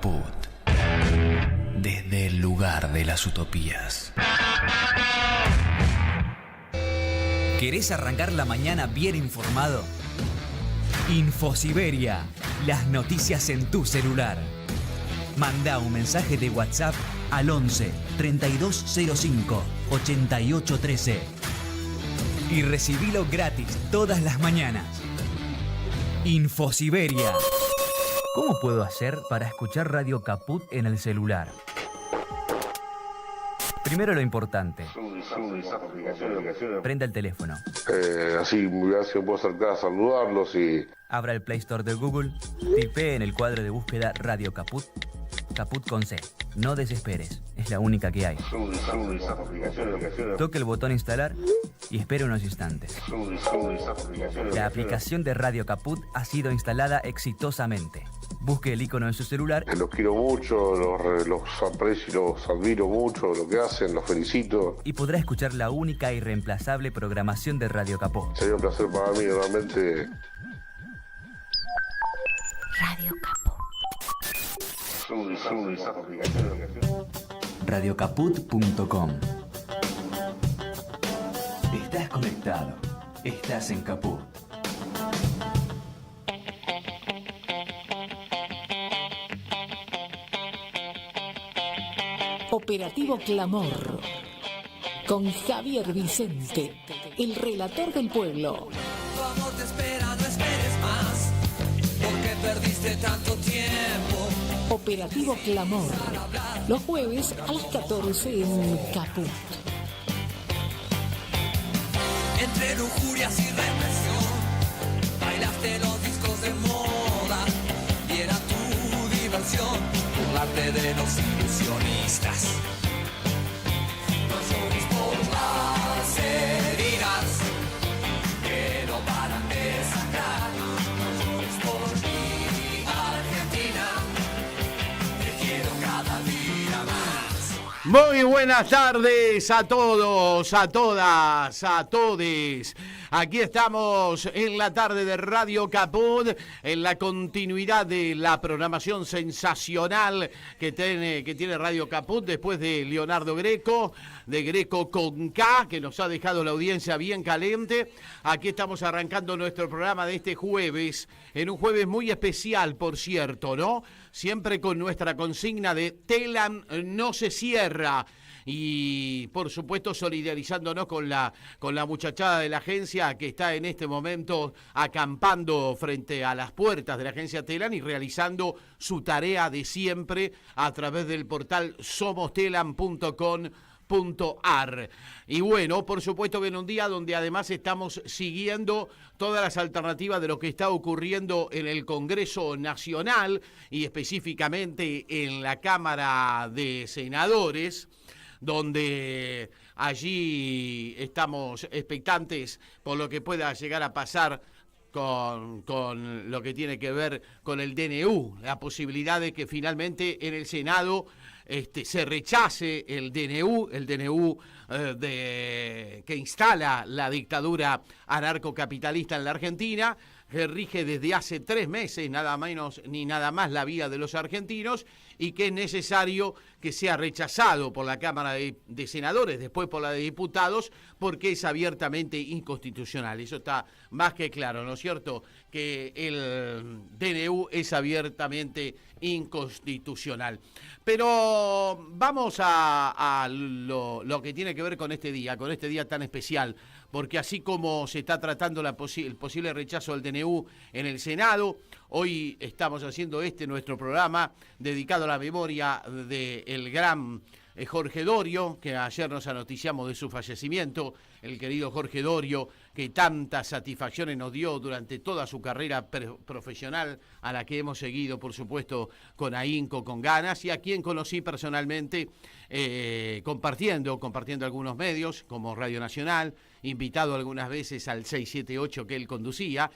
Caput. Desde el lugar de las utopías. ¿Querés arrancar la mañana bien informado? Infosiberia, las noticias en tu celular. Manda un mensaje de WhatsApp al 11 3205 8813 y recibilo gratis todas las mañanas. Infosiberia. ¿Cómo puedo hacer para escuchar Radio Caput en el celular? Primero lo importante. Prenda el teléfono. Así puedo acercar a saludarlos y... Abra el Play Store de Google, tipee en el cuadro de búsqueda Radio Caput, Caput con C. No desesperes, es la única que hay. Toque el botón instalar y espere unos instantes. La aplicación de Radio Caput ha sido instalada exitosamente. Busque el icono en su celular. Los quiero mucho, los aprecio y los admiro mucho, lo que hacen, los felicito. Y podrá escuchar la única e irreemplazable programación de Radio Caput. Sería un placer para mí, realmente. Radio Caput. Radiocaput.com. Estás conectado. Estás en Caput. Operativo Clamor. Con Javier Vicente, el relator del pueblo. Tu amor te espera, no esperes más, porque perdiste tanto tiempo. Operativo Clamor. Los jueves a las 14 en Caput. Entre lujurias y represión, bailaste los discos de moda y era tu diversión, burlarte de los ilusionistas. No llores por las heridas que no paran de sangrar. No llores por mi Argentina, te quiero cada día más. Muy buenas tardes a todos, a todas, a todes. Aquí estamos en la tarde de Radio Caput, en la continuidad de la programación sensacional que tiene Radio Caput después de Leonardo Greco, de Greco con K, que nos ha dejado la audiencia bien caliente. Aquí estamos arrancando nuestro programa de este jueves, en un jueves muy especial, por cierto, ¿no? Siempre con nuestra consigna de Telam no se cierra. Y por supuesto solidarizándonos con la muchachada de la agencia que está en este momento acampando frente a las puertas de la agencia Telam y realizando su tarea de siempre a través del portal somostelam.com.ar. Y bueno, por supuesto que en un día donde además estamos siguiendo todas las alternativas de lo que está ocurriendo en el Congreso Nacional y específicamente en la Cámara de Senadores, donde allí estamos expectantes por lo que pueda llegar a pasar con lo que tiene que ver con el DNU, la posibilidad de que finalmente en el Senado se rechace el DNU que instala la dictadura anarcocapitalista en la Argentina, que rige desde hace 3 meses, nada menos ni nada más, la vida de los argentinos, y que es necesario que sea rechazado por la Cámara de Senadores, después por la de Diputados, porque es abiertamente inconstitucional. Eso está más que claro, ¿no es cierto?, que el DNU es abiertamente inconstitucional. Pero vamos a lo que tiene que ver con este día tan especial, porque así como se está tratando el posible rechazo del DNU en el Senado, hoy estamos haciendo nuestro programa dedicado a la memoria del gran Jorge Dorio, que ayer nos anoticiamos de su fallecimiento, el querido Jorge Dorio, que tantas satisfacciones nos dio durante toda su carrera profesional, a la que hemos seguido, por supuesto, con ahínco, con ganas, y a quien conocí personalmente compartiendo algunos medios, como Radio Nacional invitado algunas veces al 678 que él conducía,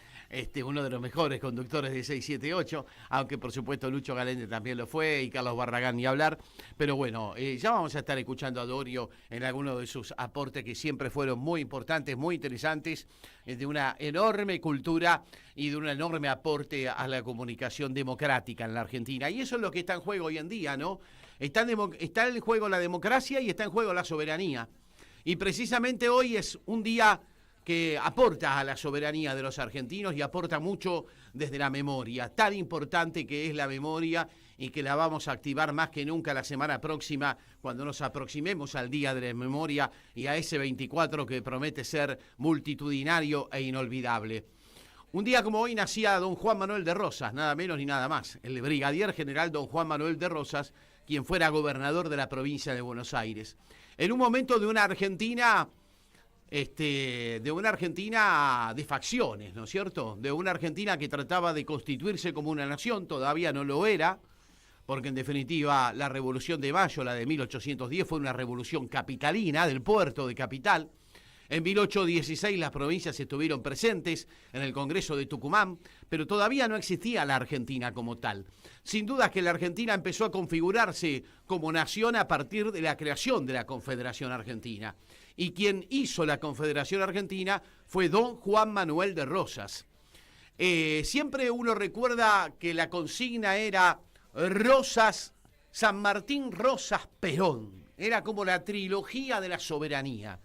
uno de los mejores conductores de 678, aunque por supuesto Lucho Galende también lo fue y Carlos Barragán ni hablar, pero bueno, ya vamos a estar escuchando a Dorio en algunos de sus aportes que siempre fueron muy importantes, muy interesantes, de una enorme cultura y de un enorme aporte a la comunicación democrática en la Argentina. Y eso es lo que está en juego hoy en día, ¿no? Está en juego la democracia y está en juego la soberanía. Y precisamente hoy es un día que aporta a la soberanía de los argentinos y aporta mucho desde la memoria, tan importante que es la memoria y que la vamos a activar más que nunca la semana próxima cuando nos aproximemos al Día de la Memoria y a ese 24 que promete ser multitudinario e inolvidable. Un día como hoy nacía don Juan Manuel de Rosas, nada menos ni nada más, el brigadier general don Juan Manuel de Rosas, quien fuera gobernador de la provincia de Buenos Aires. En un momento de una Argentina de facciones, ¿no es cierto? De una Argentina que trataba de constituirse como una nación, todavía no lo era, porque en definitiva la Revolución de Mayo, la de 1810, fue una revolución capitalina del puerto de Capital. En 1816 las provincias estuvieron presentes en el Congreso de Tucumán, pero todavía no existía la Argentina como tal. Sin duda que la Argentina empezó a configurarse como nación a partir de la creación de la Confederación Argentina. Y quien hizo la Confederación Argentina fue don Juan Manuel de Rosas. Siempre uno recuerda que la consigna era Rosas, San Martín, Rosas, Perón. Era como la trilogía de la soberanía.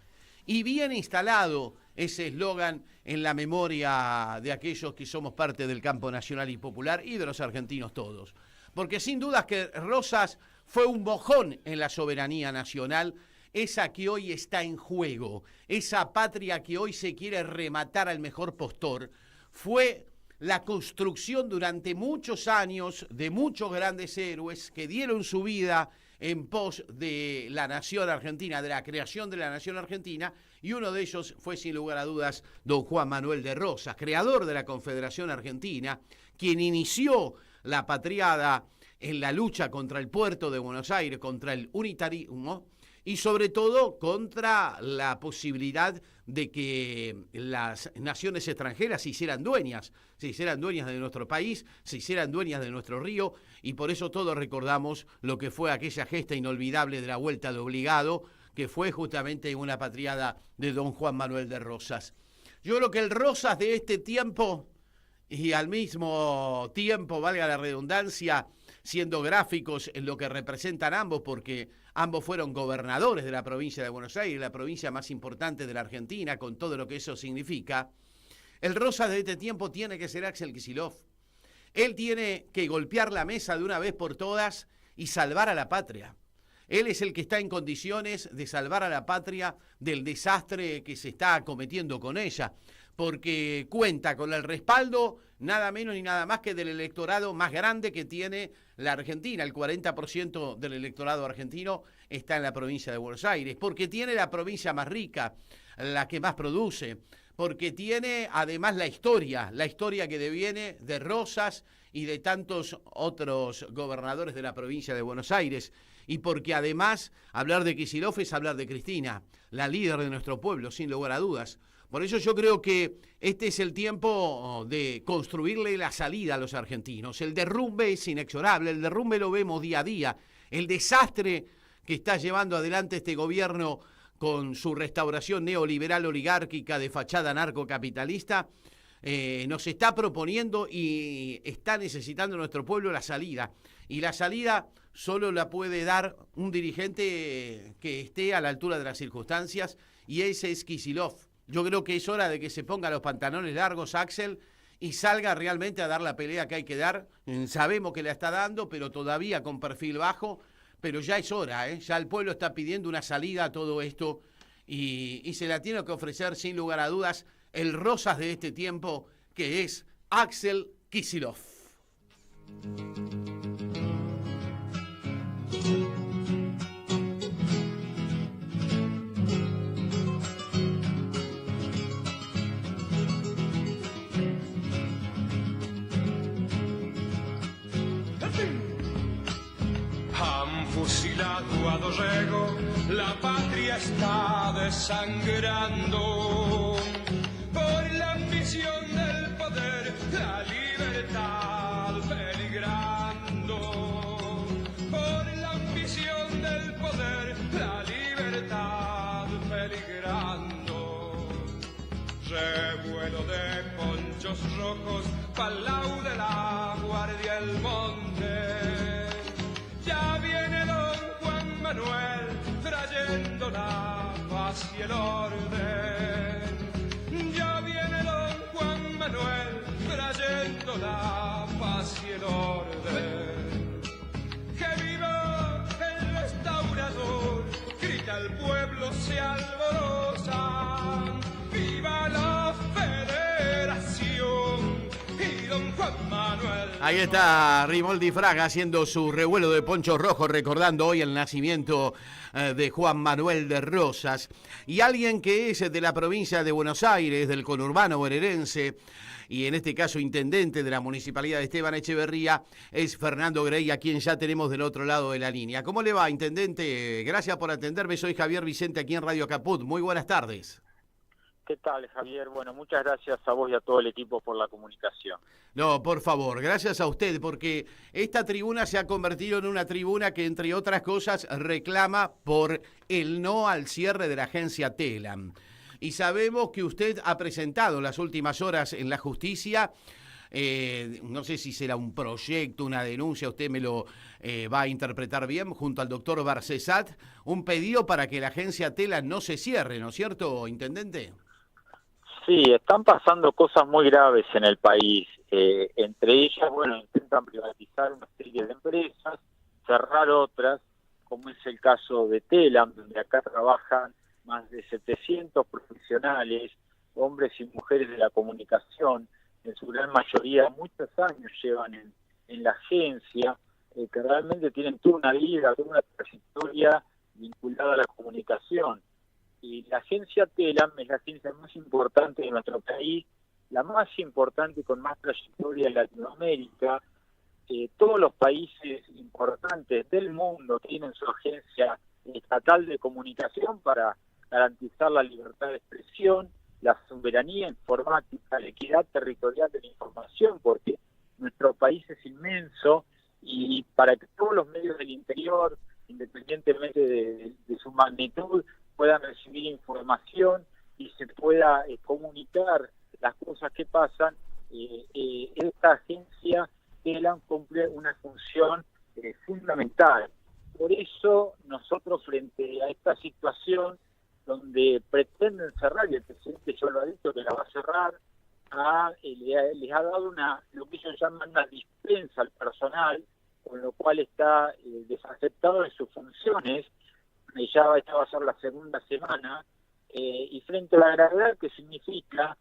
Y bien instalado ese eslogan en la memoria de aquellos que somos parte del campo nacional y popular y de los argentinos todos. Porque sin duda que Rosas fue un bojón en la soberanía nacional, esa que hoy está en juego, esa patria que hoy se quiere rematar al mejor postor, fue la construcción durante muchos años de muchos grandes héroes que dieron su vida en pos de la nación argentina, de la creación de la nación argentina, y uno de ellos fue sin lugar a dudas don Juan Manuel de Rosas, creador de la Confederación Argentina, quien inició la patriada en la lucha contra el puerto de Buenos Aires, contra el unitarismo, y sobre todo contra la posibilidad de que las naciones extranjeras se hicieran dueñas de nuestro país, se hicieran dueñas de nuestro río, y por eso todos recordamos lo que fue aquella gesta inolvidable de la Vuelta de Obligado, que fue justamente una patriada de don Juan Manuel de Rosas. Yo creo que el Rosas de este tiempo, y al mismo tiempo, valga la redundancia, siendo gráficos en lo que representan ambos, porque ambos fueron gobernadores de la provincia de Buenos Aires, la provincia más importante de la Argentina, con todo lo que eso significa. El Rosas de este tiempo tiene que ser Axel Kicillof. Él tiene que golpear la mesa de una vez por todas y salvar a la patria. Él es el que está en condiciones de salvar a la patria del desastre que se está cometiendo con ella, porque cuenta con el respaldo nada menos ni nada más que del electorado más grande que tiene la Argentina. El 40% del electorado argentino está en la provincia de Buenos Aires, porque tiene la provincia más rica, la que más produce, porque tiene además la historia que deviene de Rosas y de tantos otros gobernadores de la provincia de Buenos Aires, y porque además hablar de Kicillof es hablar de Cristina, la líder de nuestro pueblo, sin lugar a dudas. Por eso yo creo que este es el tiempo de construirle la salida a los argentinos. El derrumbe es inexorable, el derrumbe lo vemos día a día. El desastre que está llevando adelante este gobierno con su restauración neoliberal oligárquica de fachada narcocapitalista, nos está proponiendo y está necesitando nuestro pueblo la salida. Y la salida solo la puede dar un dirigente que esté a la altura de las circunstancias, y ese es Kicillof. Yo creo que es hora de que se ponga los pantalones largos Axel y salga realmente a dar la pelea que hay que dar. Sabemos que la está dando, pero todavía con perfil bajo, pero ya es hora, ya el pueblo está pidiendo una salida a todo esto y se la tiene que ofrecer sin lugar a dudas el Rosas de este tiempo, que es Axel Kicillof. fusilado a Dorrego, la patria está desangrando. Por la ambición del poder, la libertad peligrando. Por la ambición del poder, la libertad peligrando. Revuelo de ponchos rojos, palau de la Guardia el Monte. Ya viene don Juan Manuel trayendo la paz y el orden. Ya viene don Juan Manuel trayendo la paz y el orden. ¡Que viva el restaurador! Grita el pueblo, se alboroza. ¡Viva la Federación! Y don Juan Manuel. Ahí está Rimoldi Fraga haciendo su revuelo de ponchos rojos, recordando hoy el nacimiento de Juan Manuel de Rosas. Y alguien que es de la provincia de Buenos Aires, del conurbano bonaerense, y en este caso intendente de la Municipalidad de Esteban Echeverría, es Fernando Grey, a quien ya tenemos del otro lado de la línea. ¿Cómo le va, intendente? Gracias por atenderme, soy Javier Vicente aquí en Radio Caput. Muy buenas tardes. ¿Qué tal, Javier? Bueno, muchas gracias a vos y a todo el equipo por la comunicación. No, por favor, gracias a usted, porque esta tribuna se ha convertido en una tribuna que, entre otras cosas, reclama por el no al cierre de la agencia Telam. Y sabemos que usted ha presentado en las últimas horas en la justicia, no sé si será un proyecto, una denuncia, usted me lo va a interpretar bien, junto al doctor Barcesat, un pedido para que la agencia Telam no se cierre, ¿no es cierto, intendente? Sí, están pasando cosas muy graves en el país. Entre ellas, bueno, intentan privatizar una serie de empresas, cerrar otras, como es el caso de Telam, donde acá trabajan más de 700 profesionales, hombres y mujeres de la comunicación, en su gran mayoría muchos años llevan en la agencia, que realmente tienen toda una vida, toda una trayectoria vinculada a la comunicación. Y la agencia Telam es la agencia más importante de nuestro país, la más importante con más trayectoria en Latinoamérica. Todos los países importantes del mundo tienen su agencia estatal de comunicación para garantizar la libertad de expresión, la soberanía informática, la equidad territorial de la información, porque nuestro país es inmenso y para que todos los medios del interior, independientemente de su magnitud, puedan recibir información y se pueda comunicar las cosas que pasan, esta agencia Telam cumple una función fundamental. Por eso nosotros, frente a esta situación donde pretenden cerrar, y el presidente ya lo ha dicho que la va a cerrar, les ha dado lo que ellos llaman una dispensa al personal, con lo cual está desaceptado de sus funciones. Ya esta va a ser la segunda semana, y frente a la gravedad que significa,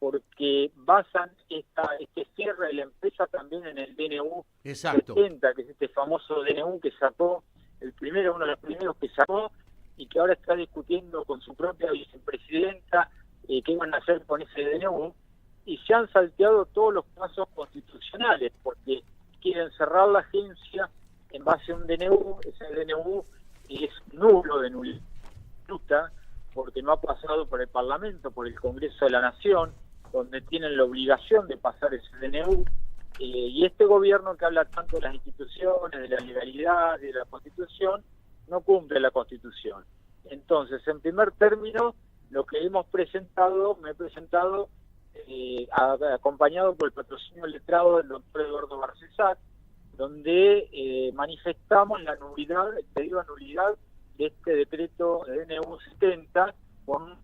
porque basan este cierre de la empresa también en el DNU 70, que es este famoso DNU que sacó, uno de los primeros que sacó, y que ahora está discutiendo con su propia vicepresidenta qué van a hacer con ese DNU, y se han salteado todos los pasos constitucionales, porque quieren cerrar la agencia en base a un DNU, ese DNU es nulo de nulidad, porque no ha pasado por el Parlamento, por el Congreso de la Nación, donde tienen la obligación de pasar ese DNU, y este gobierno que habla tanto de las instituciones, de la legalidad, de la Constitución, no cumple la Constitución. Entonces, en primer término, lo que me he presentado, acompañado por el patrocinio letrado del doctor Eduardo Barcesat, donde manifestamos la nulidad, el pedido de nulidad de este decreto de DNU 70, por un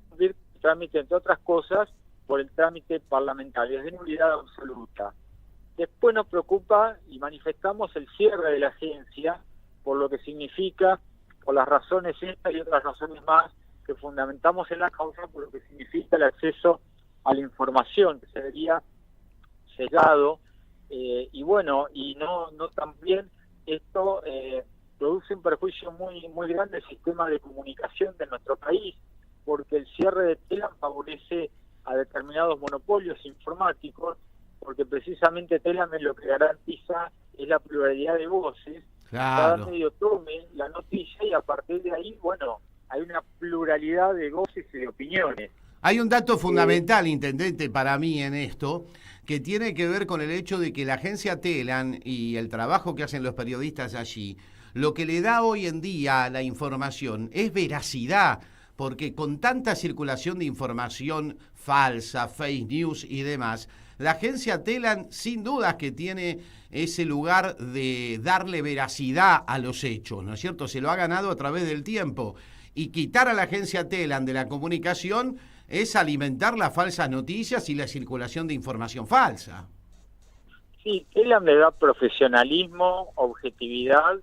trámite, entre otras cosas, por el trámite parlamentario, es de nulidad absoluta. Después nos preocupa y manifestamos el cierre de la agencia, por lo que significa, por las razones estas y otras razones más que fundamentamos en la causa, por lo que significa el acceso a la información, que se vería cegado, y bueno, y no también esto produce un perjuicio muy grande al sistema de comunicación de nuestro país, porque el cierre de Telam favorece a determinados monopolios informáticos, porque precisamente Telam es lo que garantiza es la pluralidad de voces, Claro. Cada medio tome la noticia y a partir de ahí, bueno, hay una pluralidad de voces y de opiniones. Hay un dato fundamental, intendente, para mí en esto, que tiene que ver con el hecho de que la agencia Telam y el trabajo que hacen los periodistas allí, lo que le da hoy en día a la información es veracidad, porque con tanta circulación de información falsa, fake news y demás, la agencia Telam sin dudas que tiene ese lugar de darle veracidad a los hechos, ¿no es cierto? Se lo ha ganado a través del tiempo. Y quitar a la agencia Telam de la comunicación es alimentar las falsas noticias y la circulación de información falsa. Sí, Telam le da profesionalismo, objetividad,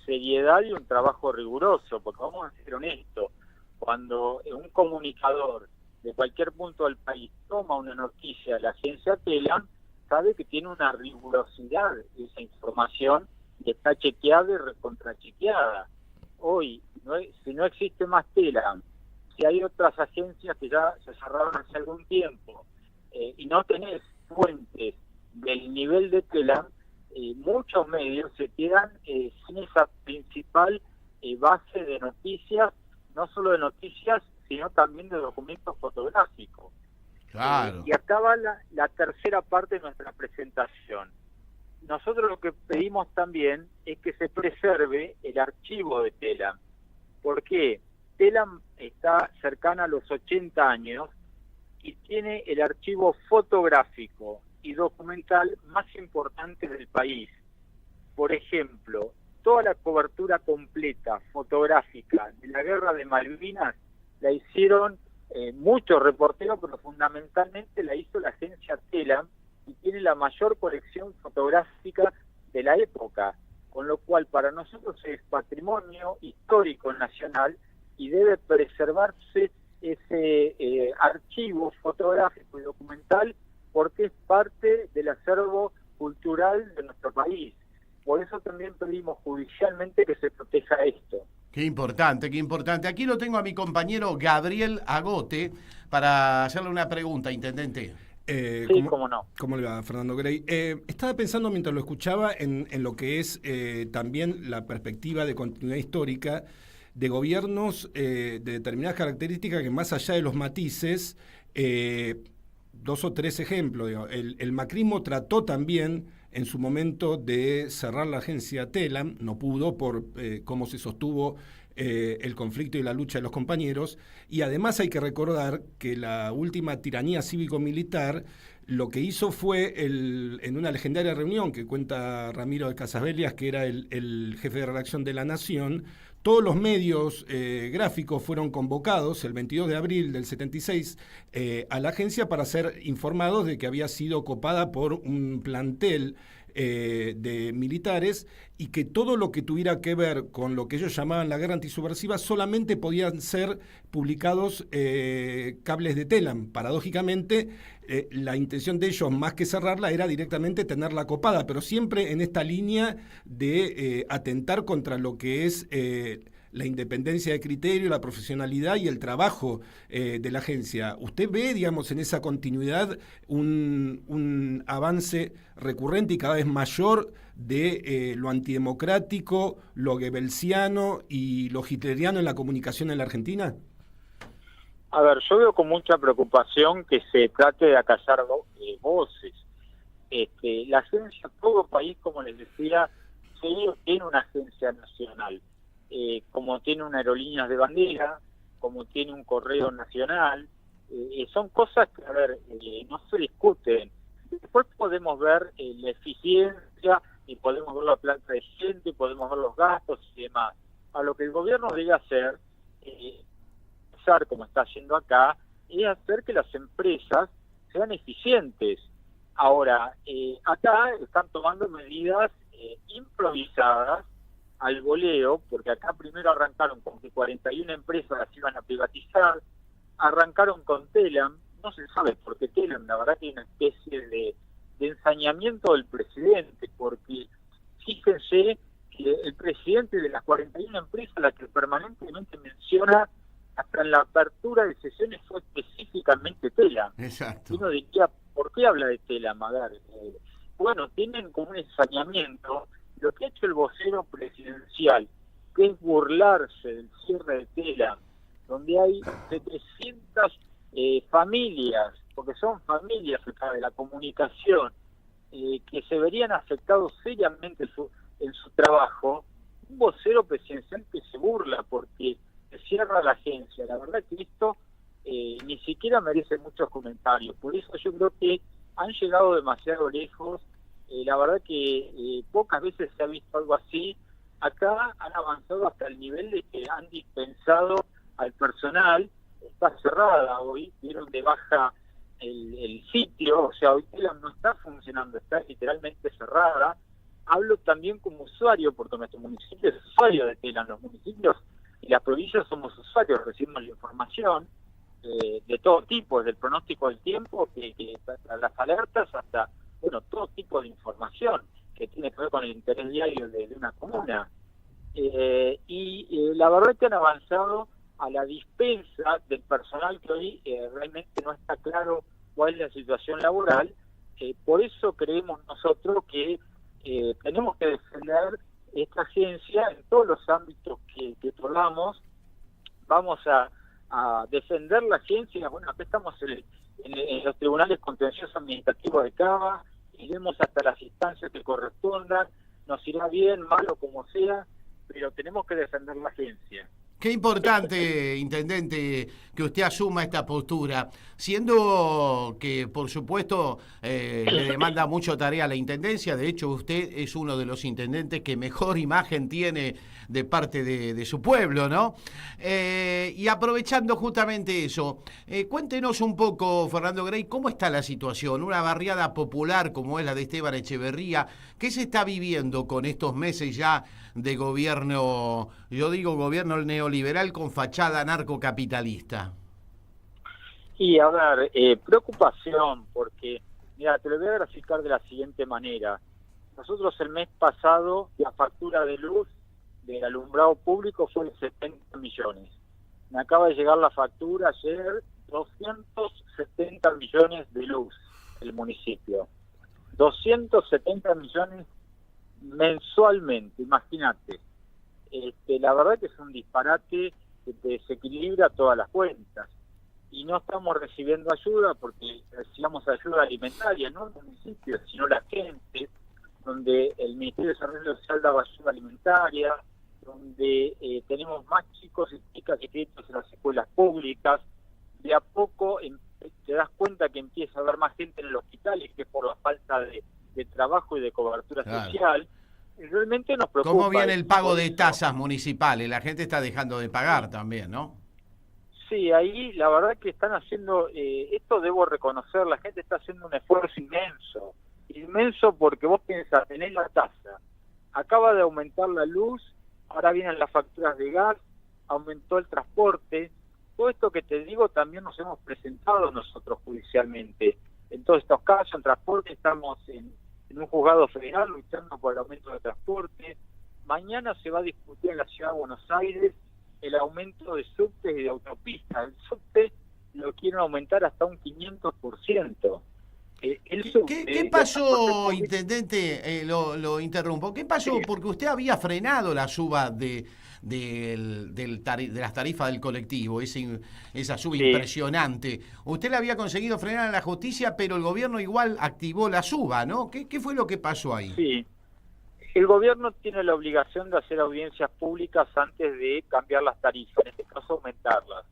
seriedad y un trabajo riguroso, porque vamos a ser honestos, cuando un comunicador de cualquier punto del país toma una noticia de la agencia Telam, sabe que tiene una rigurosidad esa información y está chequeada y recontrachequeada. Hoy, si no existe más Telam, si hay otras agencias que ya se cerraron hace algún tiempo y no tenés fuentes del nivel de Telam, muchos medios se quedan sin esa principal base de noticias, no solo de noticias, sino también de documentos fotográficos. Claro. Y acá va la tercera parte de nuestra presentación. Nosotros lo que pedimos también es que se preserve el archivo de Telam. ¿Por qué? Telam está cercana a los 80 años y tiene el archivo fotográfico y documental más importante del país. Por ejemplo, toda la cobertura completa fotográfica de la Guerra de Malvinas la hicieron muchos reporteros, pero fundamentalmente la hizo la agencia Telam y tiene la mayor colección fotográfica de la época, con lo cual para nosotros es patrimonio histórico nacional y debe preservarse ese archivo fotográfico y documental porque es parte del acervo cultural de nuestro país. Por eso también pedimos judicialmente que se proteja esto. Qué importante, qué importante. Aquí lo tengo a mi compañero Gabriel Agote para hacerle una pregunta, intendente. Sí, cómo no. ¿Cómo le va, Fernando Grey? Estaba pensando mientras lo escuchaba en lo que es también la perspectiva de continuidad histórica de gobiernos de determinadas características que más allá de los matices, 2 o 3 ejemplos. Digo, el macrismo trató también en su momento de cerrar la agencia Telam, no pudo por cómo se sostuvo el conflicto y la lucha de los compañeros, y además hay que recordar que la última tiranía cívico-militar lo que hizo fue, en una legendaria reunión que cuenta Ramiro de Casasbelias, que era el jefe de redacción de La Nación, todos los medios gráficos fueron convocados el 22 de abril del 76 a la agencia para ser informados de que había sido copada por un plantel de militares y que todo lo que tuviera que ver con lo que ellos llamaban la guerra antisubversiva solamente podían ser publicados cables de Telam. Paradójicamente, la intención de ellos, más que cerrarla, era directamente tenerla copada, pero siempre en esta línea de atentar contra lo que es la independencia de criterio, la profesionalidad y el trabajo de la agencia. ¿Usted ve, digamos, en esa continuidad un avance recurrente y cada vez mayor de lo antidemocrático, lo goebbelsiano y lo hitleriano en la comunicación en la Argentina? A ver, yo veo con mucha preocupación que se trate de acallar voces. La agencia, todo país, como les decía, tiene una agencia nacional. Como tiene una aerolíneas de bandera, como tiene un correo nacional, son cosas que, a ver, no se discuten. Después podemos ver la eficiencia y podemos ver la planta de gente, podemos ver los gastos y demás. A lo que el gobierno debe hacer, como está haciendo acá, es hacer que las empresas sean eficientes. Ahora, acá están tomando medidas improvisadas al voleo, porque acá primero arrancaron con que 41 empresas las iban a privatizar, arrancaron con Telam, no se sabe por qué Telam, la verdad que hay una especie de ensañamiento del presidente, porque fíjense que el presidente de las 41 empresas, la que permanentemente menciona hasta en la apertura de sesiones, fue específicamente Telam. Exacto. Uno diría, ¿por qué habla de Telam? A ver, bueno, tienen como un ensañamiento lo que ha hecho el vocero presidencial, que es burlarse del cierre de Telam, donde hay 700 familias, porque son familias acá de la comunicación, que se verían afectados seriamente en su trabajo, un vocero presidencial que se burla porque se cierra la agencia. La verdad que esto ni siquiera merece muchos comentarios. Por eso yo creo que han llegado demasiado lejos. La verdad que pocas veces se ha visto algo así. Acá han avanzado hasta el nivel de que han dispensado al personal. Está cerrada hoy, dieron de baja el sitio, o sea, hoy Telam no está funcionando, está literalmente cerrada. Hablo también como usuario, porque nuestro municipio es usuario de Telam. Los municipios y las provincias somos usuarios, recibimos la información de todo tipo, desde el pronóstico del tiempo, que las alertas, hasta, bueno, todo tipo de información que tiene que ver con el interés diario de una comuna. La verdad es que han avanzado a la dispensa del personal que hoy realmente no está claro cuál es la situación laboral. Por eso creemos nosotros que tenemos que defender esta agencia en todos los ámbitos que podamos. Vamos a defender la agencia. Bueno, acá estamos en los tribunales contenciosos administrativos de Cava, iremos hasta las instancias que correspondan, nos irá bien, mal o como sea, pero tenemos que defender la agencia. Qué importante, intendente, que usted asuma esta postura, siendo que, por supuesto, le demanda mucho tarea a la intendencia. De hecho, usted es uno de los intendentes que mejor imagen tiene de parte de su pueblo, ¿no? Y aprovechando justamente eso, cuéntenos un poco, Fernando Grey, ¿cómo está la situación? Una barriada popular como es la de Esteban Echeverría, ¿qué se está viviendo con estos meses ya de gobierno, yo digo gobierno neoliberal con fachada anarcocapitalista? Y a ver, preocupación, porque, mira, te lo voy a graficar de la siguiente manera. Nosotros el mes pasado, la factura de luz del alumbrado público fue de 70 millones. Me acaba de llegar la factura ayer, 270 millones de luz, el municipio. 270 millones mensualmente, imagínate. La verdad que es un disparate que te desequilibra todas las cuentas. Y no estamos recibiendo ayuda porque recibamos ayuda alimentaria, no el municipio, sino la gente, donde el Ministerio de Desarrollo Social daba ayuda alimentaria, donde tenemos más chicos y chicas inscritos en las escuelas públicas. De a poco te das cuenta que empieza a haber más gente en el hospital, y que es por la falta de trabajo y de cobertura social. Y realmente nos preocupa. ¿Cómo viene el pago de tasas municipales? La gente está dejando de pagar también, ¿no? Sí, ahí la verdad que están haciendo, esto debo reconocer, la gente está haciendo un esfuerzo inmenso porque vos pensás, tenés la tasa, acaba de aumentar la luz, ahora vienen las facturas de gas, aumentó el transporte. Todo esto que te digo también nos hemos presentado nosotros judicialmente. En todos estos casos, en transporte, estamos en un juzgado federal luchando por el aumento de transporte. Mañana se va a discutir en la ciudad de Buenos Aires el aumento de subtes y de autopistas. El subte lo quieren aumentar hasta un 500%. ¿Qué pasó, intendente? Lo interrumpo. ¿Qué pasó? Porque usted había frenado la suba de las tarifas del colectivo, esa suba impresionante. Usted la había conseguido frenar en la justicia, pero el gobierno igual activó la suba, ¿no? ¿Qué fue lo que pasó ahí? Sí. El gobierno tiene la obligación de hacer audiencias públicas antes de cambiar las tarifas, en este caso aumentarlas.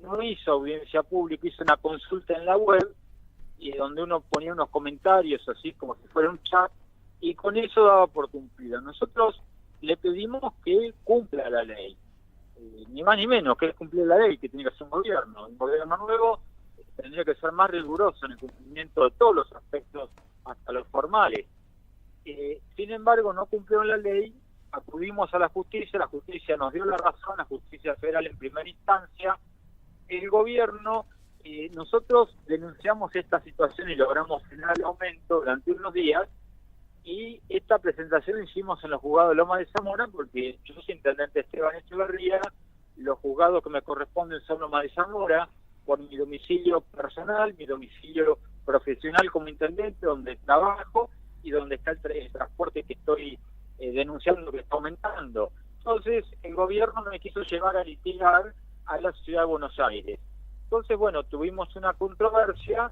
No hizo audiencia pública, hizo una consulta en la web, y donde uno ponía unos comentarios así como si fuera un chat, y con eso daba por cumplida. Nosotros le pedimos que cumpla la ley, ni más ni menos, que es cumplir la ley, que tiene que ser un gobierno nuevo, tendría que ser más riguroso en el cumplimiento de todos los aspectos, hasta los formales. Sin embargo, no cumplieron la ley, acudimos a la justicia nos dio la razón, la justicia federal en primera instancia. El gobierno, nosotros denunciamos esta situación y logramos frenar el aumento durante unos días, y esta presentación la hicimos en los juzgados de Loma de Zamora, porque yo soy intendente Esteban Echeverría, los juzgados que me corresponden son Loma de Zamora, por mi domicilio personal, mi domicilio profesional como intendente, donde trabajo y donde está el transporte que estoy denunciando lo que está aumentando. Entonces el gobierno no me quiso llevar a litigar a la ciudad de Buenos Aires. Entonces, bueno, tuvimos una controversia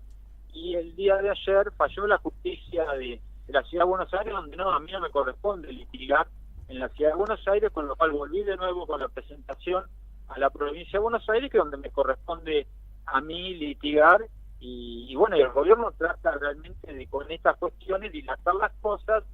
y el día de ayer falló la justicia de la ciudad de Buenos Aires, donde a mí no me corresponde litigar en la ciudad de Buenos Aires, con lo cual volví de nuevo con la presentación a la provincia de Buenos Aires, que es donde me corresponde a mí litigar, y bueno, y el gobierno trata realmente de, con estas cuestiones, dilatar las cosas,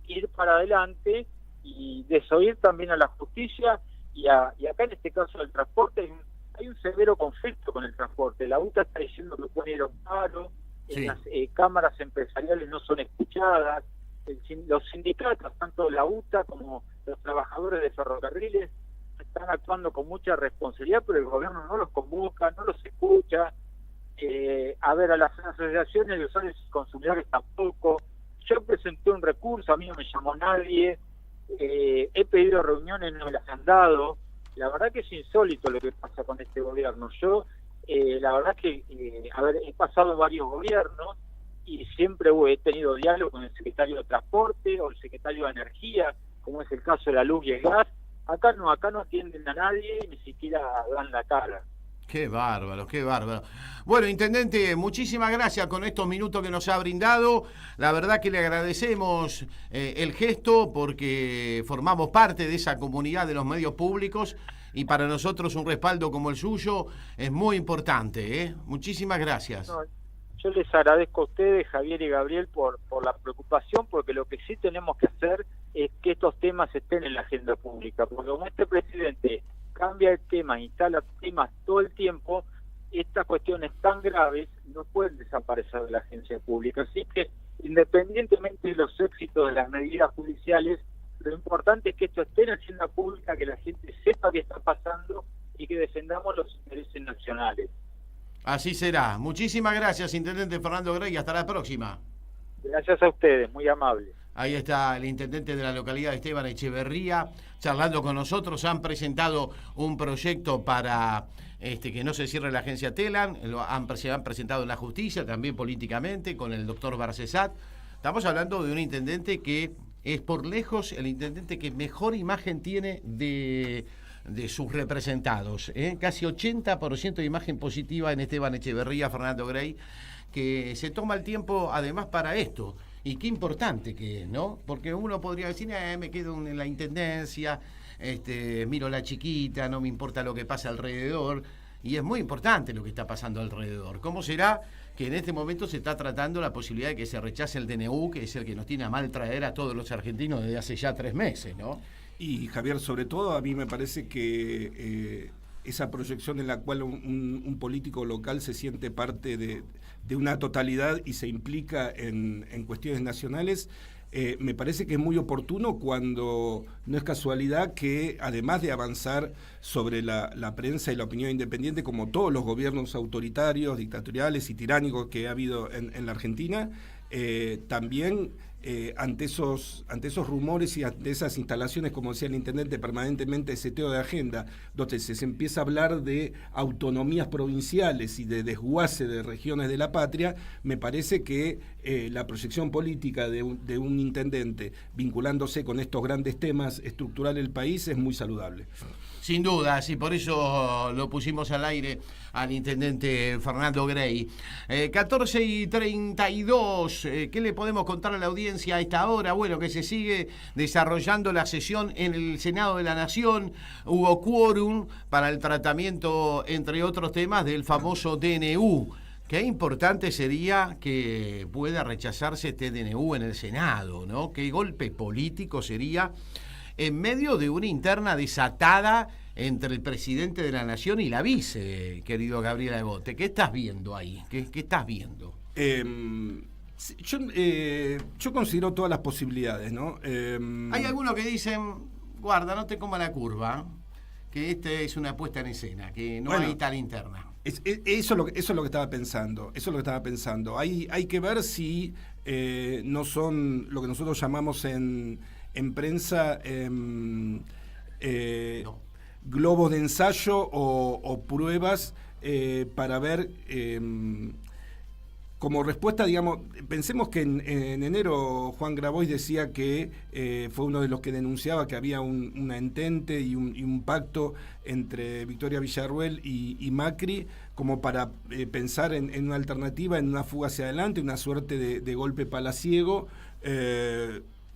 ir para adelante y desoír también a la justicia, y acá en este caso del transporte hay un severo conflicto con el transporte. La UTA está diciendo que puede ir a un paro, sí. Las cámaras empresariales no son escuchadas, los sindicatos, tanto la UTA como los trabajadores de ferrocarriles, están actuando con mucha responsabilidad, pero el gobierno no los convoca, no los escucha. A ver, a las asociaciones de usuarios y consumidores tampoco. Yo presenté un recurso, a mí no me llamó nadie, he pedido reuniones, no me las han dado. La verdad que es insólito lo que pasa con este gobierno. Yo, la verdad que, he pasado varios gobiernos y siempre he tenido diálogo con el secretario de Transporte o el secretario de Energía, como es el caso de la luz y el gas. Acá no atienden a nadie, ni siquiera dan la cara. Qué bárbaro, qué bárbaro. Bueno, intendente, muchísimas gracias con estos minutos que nos ha brindado. La verdad que le agradecemos el gesto, porque formamos parte de esa comunidad de los medios públicos y para nosotros un respaldo como el suyo es muy importante, ¿eh? Muchísimas gracias. No, yo les agradezco a ustedes, Javier y Gabriel, por la preocupación, porque lo que sí tenemos que hacer es que estos temas estén en la agenda pública, porque como este presidente cambia el tema, instala temas todo el tiempo, estas cuestiones tan graves no pueden desaparecer de la agencia pública. Así que, independientemente de los éxitos de las medidas judiciales, lo importante es que esto esté en la agenda pública, que la gente sepa qué está pasando y que defendamos los intereses nacionales. Así será. Muchísimas gracias, intendente Fernando Grey. Hasta la próxima. Gracias a ustedes, muy amables. Ahí está el intendente de la localidad, Esteban Echeverría, charlando con nosotros. Han presentado un proyecto para que no se cierre la agencia Telam. Se han presentado en la justicia, también políticamente, con el doctor Barcesat. Estamos hablando de un intendente que es por lejos el intendente que mejor imagen tiene de sus representados. Casi 80% de imagen positiva en Esteban Echeverría, Fernando Grey, que se toma el tiempo además para esto. Y qué importante que es, ¿no? Porque uno podría decir, me quedo en la intendencia, miro la chiquita, no me importa lo que pasa alrededor. Y es muy importante lo que está pasando alrededor. ¿Cómo será que en este momento se está tratando la posibilidad de que se rechace el DNU, que es el que nos tiene a mal traer a todos los argentinos desde hace ya 3 meses, ¿no? Y Javier, sobre todo a mí me parece que esa proyección en la cual un político local se siente parte de una totalidad y se implica en cuestiones nacionales, me parece que es muy oportuno, cuando no es casualidad que, además de avanzar sobre la prensa y la opinión independiente, como todos los gobiernos autoritarios, dictatoriales y tiránicos que ha habido en la Argentina, también ante esos rumores y ante esas instalaciones, como decía el intendente, permanentemente seteo de agenda, donde se empieza a hablar de autonomías provinciales y de desguace de regiones de la patria, me parece que la proyección política de un intendente vinculándose con estos grandes temas estructurales del país es muy saludable. Sin duda, y por eso lo pusimos al aire al intendente Fernando Grey. 14:32, ¿qué le podemos contar a la audiencia a esta hora? Bueno, que se sigue desarrollando la sesión en el Senado de la Nación. Hubo quórum para el tratamiento, entre otros temas, del famoso DNU. Qué importante sería que pueda rechazarse este DNU en el Senado, ¿no? Qué golpe político sería en medio de una interna desatada entre el presidente de la Nación y la vice, querido Gabriel Agote. ¿Qué estás viendo ahí? ¿Qué estás viendo? Yo considero todas las posibilidades, ¿no? Hay algunos que dicen, guarda, no te coma la curva, que es una puesta en escena, que no hay tal interna. Eso es lo que estaba pensando. Hay que ver si no son lo que nosotros llamamos en prensa globos de ensayo o pruebas para ver como respuesta, digamos, pensemos que en enero Juan Grabois decía que fue uno de los que denunciaba que había una entente y un pacto entre Victoria Villarruel y Macri como para pensar en una alternativa, en una fuga hacia adelante, una suerte de golpe palaciego,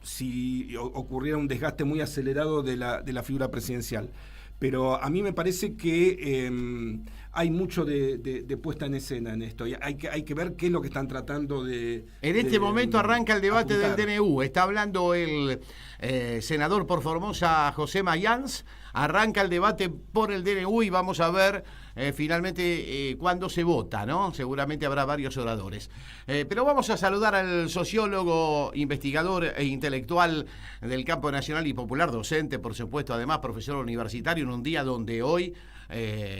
si ocurriera un desgaste muy acelerado de la figura presidencial. Pero a mí me parece que hay mucho de puesta en escena en esto. Hay que ver qué es lo que están tratando de... En este momento arranca el debate apuntar. del DNU. Está hablando el senador por Formosa, José Mayans. Arranca el debate por el DNU y vamos a ver finalmente cuándo se vota, ¿no? Seguramente habrá varios oradores. Pero vamos a saludar al sociólogo, investigador e intelectual del campo nacional y popular, docente, por supuesto, además profesor universitario, en un día donde hoy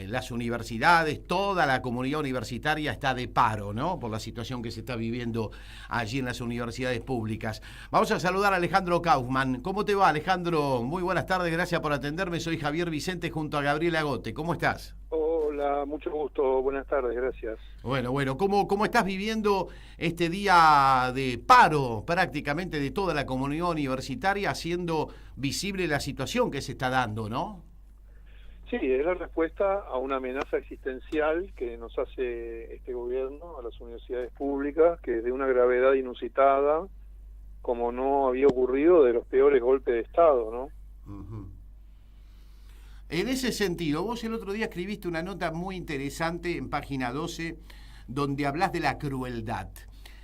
las universidades, toda la comunidad universitaria está de paro, ¿no? Por la situación que se está viviendo allí en las universidades públicas. Vamos a saludar a Alejandro Kaufman. ¿Cómo te va, Alejandro? Muy buenas tardes, gracias por atenderme. Soy Javier Vicente junto a Gabriela Agote. ¿Cómo estás? Hola, mucho gusto. Buenas tardes, gracias. Bueno, ¿cómo estás viviendo este día de paro prácticamente de toda la comunidad universitaria, haciendo visible la situación que se está dando, ¿no? Sí, es la respuesta a una amenaza existencial que nos hace este gobierno a las universidades públicas, que es de una gravedad inusitada, como no había ocurrido de los peores golpes de Estado, ¿no? Uh-huh. En ese sentido, vos el otro día escribiste una nota muy interesante en página 12, donde hablas de la crueldad.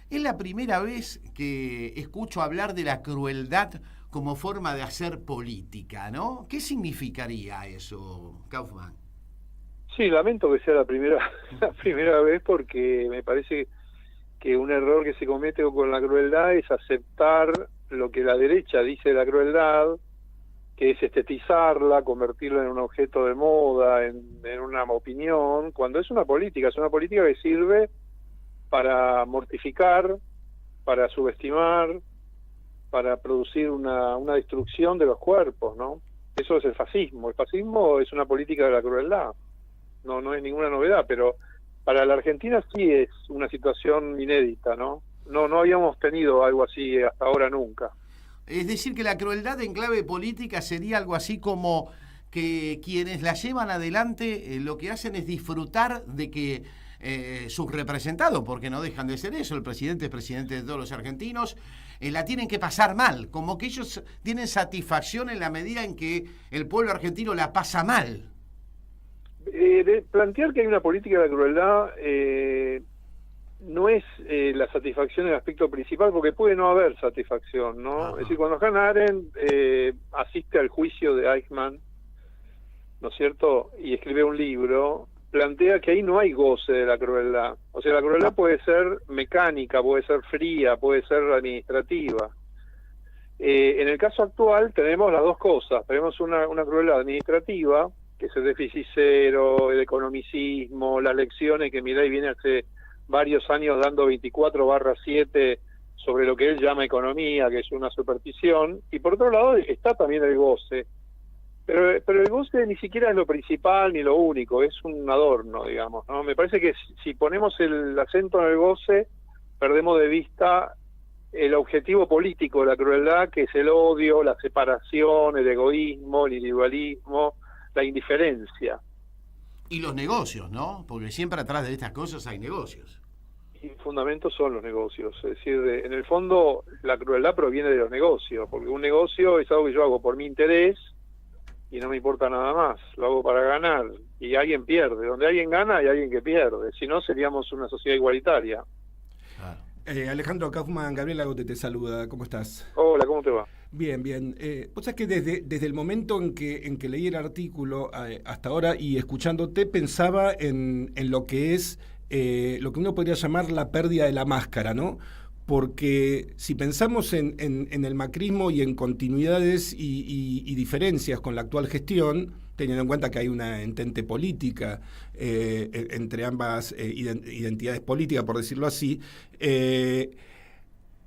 Es la primera vez que escucho hablar de la crueldad como forma de hacer política, ¿no? ¿Qué significaría eso, Kaufman? Sí, lamento que sea la primera vez, porque me parece que un error que se comete con la crueldad es aceptar lo que la derecha dice de la crueldad, que es estetizarla, convertirla en un objeto de moda, en una opinión, cuando es una política que sirve para mortificar, para subestimar, para producir una destrucción de los cuerpos, ¿no? Eso es el fascismo. El fascismo es una política de la crueldad. No es ninguna novedad, pero para la Argentina sí es una situación inédita, ¿no? No habíamos tenido algo así hasta ahora nunca. Es decir, que la crueldad en clave política sería algo así como que quienes la llevan adelante lo que hacen es disfrutar de que sus representados, porque no dejan de ser eso, el presidente es presidente de todos los argentinos, la tienen que pasar mal, como que ellos tienen satisfacción en la medida en que el pueblo argentino la pasa mal. Plantear que hay una política de la crueldad no es la satisfacción el aspecto principal, porque puede no haber satisfacción, ¿no? Ajá. Es decir, cuando Hannah Arendt asiste al juicio de Eichmann, ¿no es cierto?, y escribe un libro, plantea que ahí no hay goce de la crueldad. O sea, la crueldad puede ser mecánica, puede ser fría, puede ser administrativa. En el caso actual tenemos las dos cosas. Tenemos una crueldad administrativa, que es el déficit cero, el economicismo, las lecciones que Milei viene hace varios años dando 24/7 sobre lo que él llama economía, que es una superstición. Y por otro lado está también el goce. Pero el goce ni siquiera es lo principal ni lo único, es un adorno, digamos, ¿no? Me parece que si ponemos el acento en el goce, perdemos de vista el objetivo político de la crueldad, que es el odio, la separación, el egoísmo, el individualismo, la indiferencia. Y los negocios, ¿no? Porque siempre atrás de estas cosas hay negocios. Y el fundamento son los negocios, es decir, en el fondo la crueldad proviene de los negocios, porque un negocio es algo que yo hago por mi interés, y no me importa nada más, lo hago para ganar, y alguien pierde. Donde alguien gana hay alguien que pierde, si no seríamos una sociedad igualitaria. Claro. Alejandro Kaufman, Gabriela Agote te saluda, ¿cómo estás? Hola, ¿cómo te va? Bien. Vos sabés que desde el momento en que leí el artículo hasta ahora y escuchándote, pensaba en lo que es lo que uno podría llamar la pérdida de la máscara, ¿no? Porque si pensamos en el macrismo y en continuidades y diferencias con la actual gestión, teniendo en cuenta que hay una entente política entre ambas identidades políticas, por decirlo así,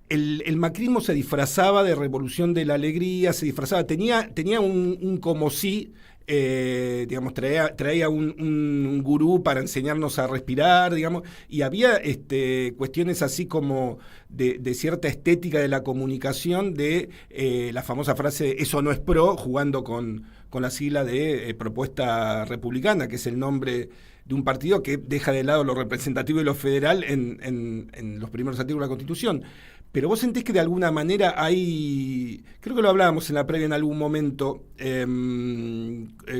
el macrismo se disfrazaba de revolución de la alegría, se disfrazaba, tenía un como sí digamos, traía un gurú para enseñarnos a respirar, digamos, y había cuestiones así como de cierta estética de la comunicación, de la famosa frase "eso no es PRO", jugando con la sigla de Propuesta Republicana, que es el nombre de un partido que deja de lado lo representativo y lo federal en los primeros artículos de la Constitución. Pero vos sentís que de alguna manera hay, creo que lo hablábamos en la previa en algún momento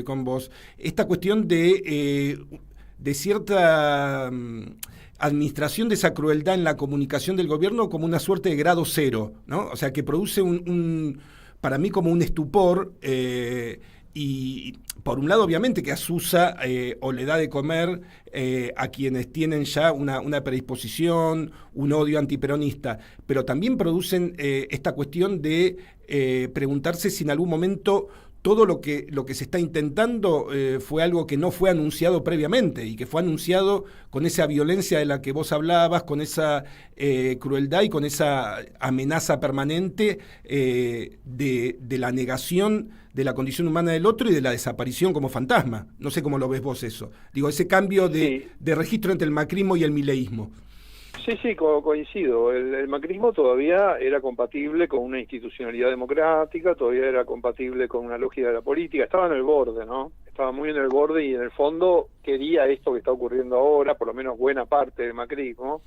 con vos, esta cuestión de cierta administración de esa crueldad en la comunicación del gobierno como una suerte de grado cero, ¿no? O sea, que produce para mí como un estupor, y por un lado obviamente que asusa o le da de comer a quienes tienen ya una predisposición, un odio antiperonista, pero también producen esta cuestión de preguntarse si en algún momento todo lo que se está intentando fue algo que no fue anunciado previamente y que fue anunciado con esa violencia de la que vos hablabas, con esa crueldad y con esa amenaza permanente de la negación de la condición humana del otro y de la desaparición como fantasma. No sé cómo lo ves vos eso. Digo, ese cambio de registro entre el macrismo y el mileísmo. Sí, coincido. El macrismo todavía era compatible con una institucionalidad democrática, todavía era compatible con una lógica de la política, estaba en el borde, ¿no? Estaba muy en el borde y en el fondo quería esto que está ocurriendo ahora, por lo menos buena parte del macrismo,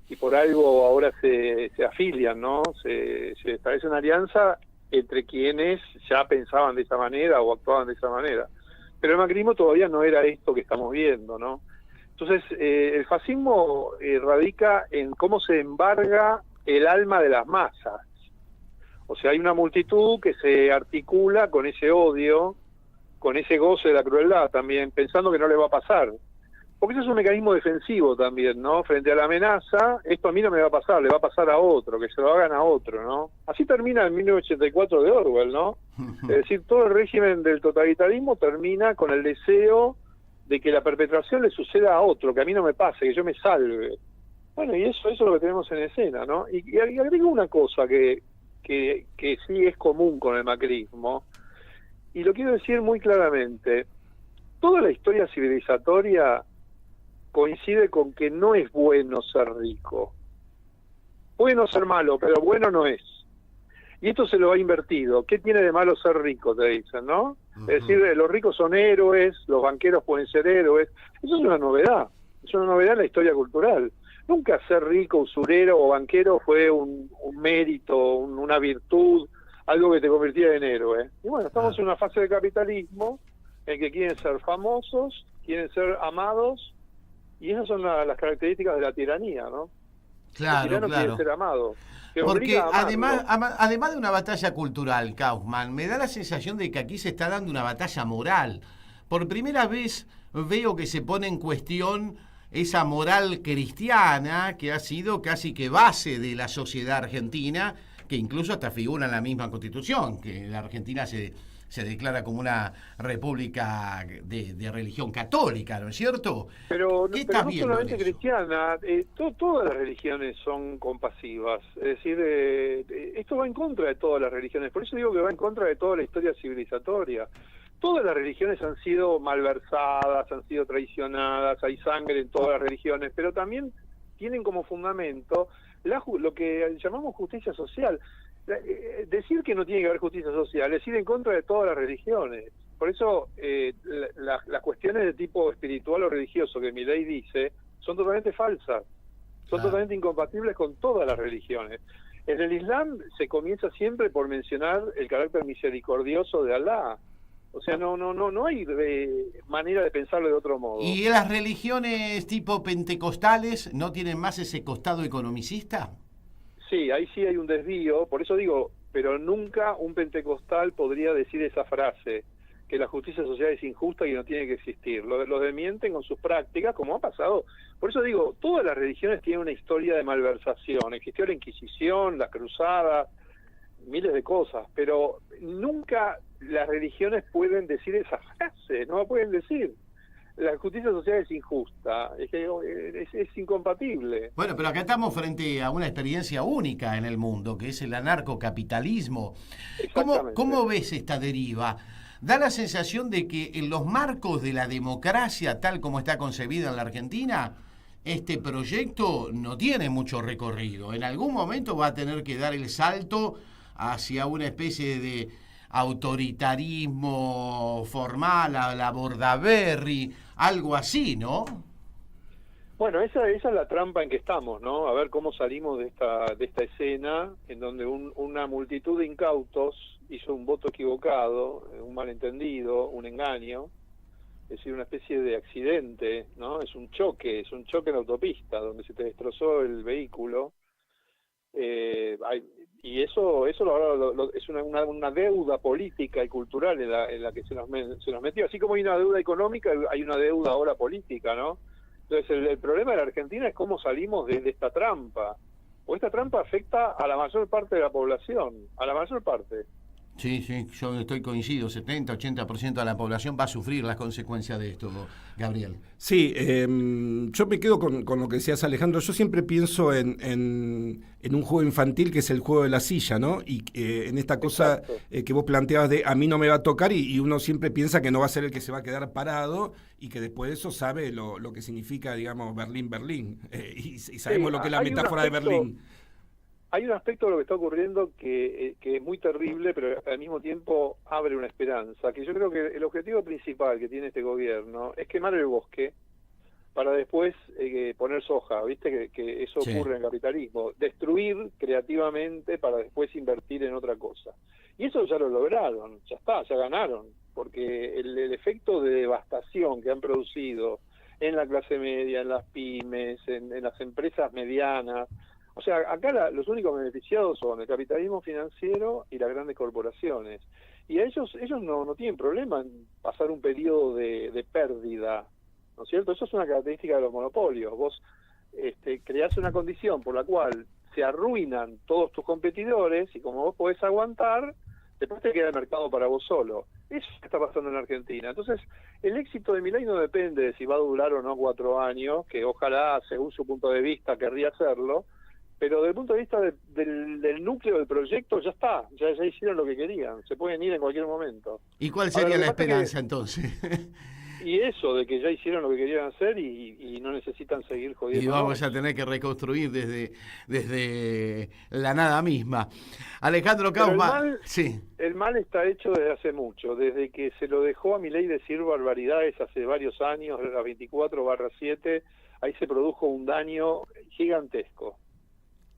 y por algo ahora se afilian, ¿no? Se establece una alianza entre quienes ya pensaban de esa manera o actuaban de esa manera. Pero el macrismo todavía no era esto que estamos viendo, ¿no? Entonces, el fascismo radica en cómo se embarga el alma de las masas. O sea, hay una multitud que se articula con ese odio, con ese goce de la crueldad también, pensando que no le va a pasar. Porque eso es un mecanismo defensivo también, ¿no? Frente a la amenaza, esto a mí no me va a pasar, le va a pasar a otro, que se lo hagan a otro, ¿no? Así termina el 1984 de Orwell, ¿no? Es decir, todo el régimen del totalitarismo termina con el deseo de que la perpetración le suceda a otro, que a mí no me pase, que yo me salve. Bueno, y eso es lo que tenemos en escena, ¿no? Y agrego una cosa que sí es común con el macrismo, y lo quiero decir muy claramente. Toda la historia civilizatoria coincide con que no es bueno ser rico. Puede no ser malo, pero bueno no es. Y esto se lo ha invertido. ¿Qué tiene de malo ser rico? Te dicen, ¿no? Es decir, los ricos son héroes, los banqueros pueden ser héroes. Eso es una novedad. Es una novedad en la historia cultural. Nunca ser rico, usurero o banquero fue un mérito, una virtud, algo que te convirtiera en héroe. Y bueno, estamos en una fase de capitalismo en que quieren ser famosos, quieren ser amados, y esas son las características de la tiranía, ¿no? Claro, el tirano quiere ser amado. Porque además de una batalla cultural, Kaufman, me da la sensación de que aquí se está dando una batalla moral. Por primera vez veo que se pone en cuestión esa moral cristiana que ha sido casi que base de la sociedad argentina, que incluso hasta figura en la misma Constitución, que la Argentina se declara como una república de religión católica, ¿no es cierto? Pero no solamente cristiana, todas las religiones son compasivas. Es decir, esto va en contra de todas las religiones. Por eso digo que va en contra de toda la historia civilizatoria. Todas las religiones han sido malversadas, han sido traicionadas, hay sangre en todas las religiones, pero también tienen como fundamento lo que llamamos justicia social. Decir que no tiene que haber justicia social es ir en contra de todas las religiones. Por eso las cuestiones de tipo espiritual o religioso que Milei dice son totalmente falsas, son totalmente incompatibles con todas las religiones. En el Islam se comienza siempre por mencionar el carácter misericordioso de Alá. O sea, no hay manera de pensarlo de otro modo. ¿Y las religiones tipo pentecostales no tienen más ese costado economicista? Sí, ahí sí hay un desvío, por eso digo, pero nunca un pentecostal podría decir esa frase, que la justicia social es injusta y no tiene que existir. Lo desmienten con sus prácticas, como ha pasado. Por eso digo, todas las religiones tienen una historia de malversación. Existió la Inquisición, las cruzadas, miles de cosas, pero nunca las religiones pueden decir esa frase, no la pueden decir. La justicia social es injusta, es incompatible. Bueno, pero acá estamos frente a una experiencia única en el mundo, que es el anarcocapitalismo. ¿Cómo ves esta deriva da la sensación de que en los marcos de la democracia tal como está concebida en la Argentina, este proyecto no tiene mucho recorrido. En algún momento va a tener que dar el salto hacia una especie de autoritarismo formal, a la Bordaberry, algo así, ¿no? Bueno, esa es la trampa en que estamos, ¿no? A ver cómo salimos de esta escena en donde una multitud de incautos hizo un voto equivocado, un malentendido, un engaño, es decir, una especie de accidente, ¿no? Es un choque en la autopista donde se te destrozó el vehículo. Y eso es una deuda política y cultural en la que se nos metió. Así como hay una deuda económica, hay una deuda ahora política, ¿no? Entonces el problema de la Argentina es cómo salimos de esta trampa. O esta trampa afecta a la mayor parte de la población, a la mayor parte. Sí, yo coincido, 70-80% de la población va a sufrir las consecuencias de esto, Gabriel. Sí, yo me quedo con lo que decías, Alejandro. Yo siempre pienso en un juego infantil que es el juego de la silla, ¿no? Y en esta cosa que vos planteabas de a mí no me va a tocar y uno siempre piensa que no va a ser el que se va a quedar parado y que después de eso sabe lo que significa, digamos, Berlín. Y sabemos lo que es la metáfora de Berlín. Hay un aspecto de lo que está ocurriendo que es muy terrible, pero al mismo tiempo abre una esperanza, que yo creo que el objetivo principal que tiene este gobierno es quemar el bosque para después poner soja, ¿viste? Que eso ocurre en el capitalismo, destruir creativamente para después invertir en otra cosa. Y eso ya lo lograron, ya está, ya ganaron, porque el efecto de devastación que han producido en la clase media, en las pymes, en las empresas medianas. O sea, acá los únicos beneficiados son el capitalismo financiero y las grandes corporaciones. Y a ellos no tienen problema en pasar un periodo de pérdida, ¿no es cierto? Eso es una característica de los monopolios. Vos creás una condición por la cual se arruinan todos tus competidores y como vos podés aguantar, después te queda el mercado para vos solo. Eso es lo que está pasando en Argentina. Entonces, el éxito de Milei no depende de si va a durar o no 4 años, que ojalá, según su punto de vista, querría hacerlo, pero desde el punto de vista del núcleo del proyecto ya está, ya hicieron lo que querían, se pueden ir en cualquier momento. ¿Y cuál sería la esperanza entonces? Y eso, de que ya hicieron lo que querían hacer y no necesitan seguir jodiendo. Y vamos a tener que reconstruir desde la nada misma. Alejandro Kaufmann. El mal está hecho desde hace mucho, desde que se lo dejó a Milei decir barbaridades hace varios años, la 24/7, ahí se produjo un daño gigantesco.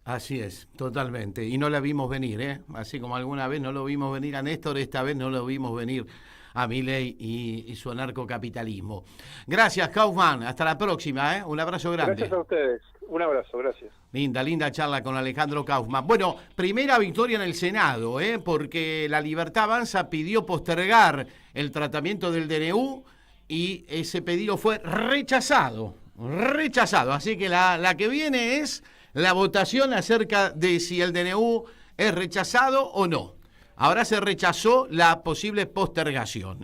Así es, totalmente. Y no la vimos venir, ¿eh? Así como alguna vez no lo vimos venir a Néstor, esta vez no lo vimos venir a Milei y su anarcocapitalismo. Gracias, Kaufmann. Hasta la próxima, ¿eh? Un abrazo grande. Gracias a ustedes. Un abrazo, gracias. Linda charla con Alejandro Kaufmann. Bueno, primera victoria en el Senado, porque La Libertad Avanza pidió postergar el tratamiento del DNU y ese pedido fue rechazado. Así que la que viene es la votación acerca de si el DNU es rechazado o no. Ahora se rechazó la posible postergación,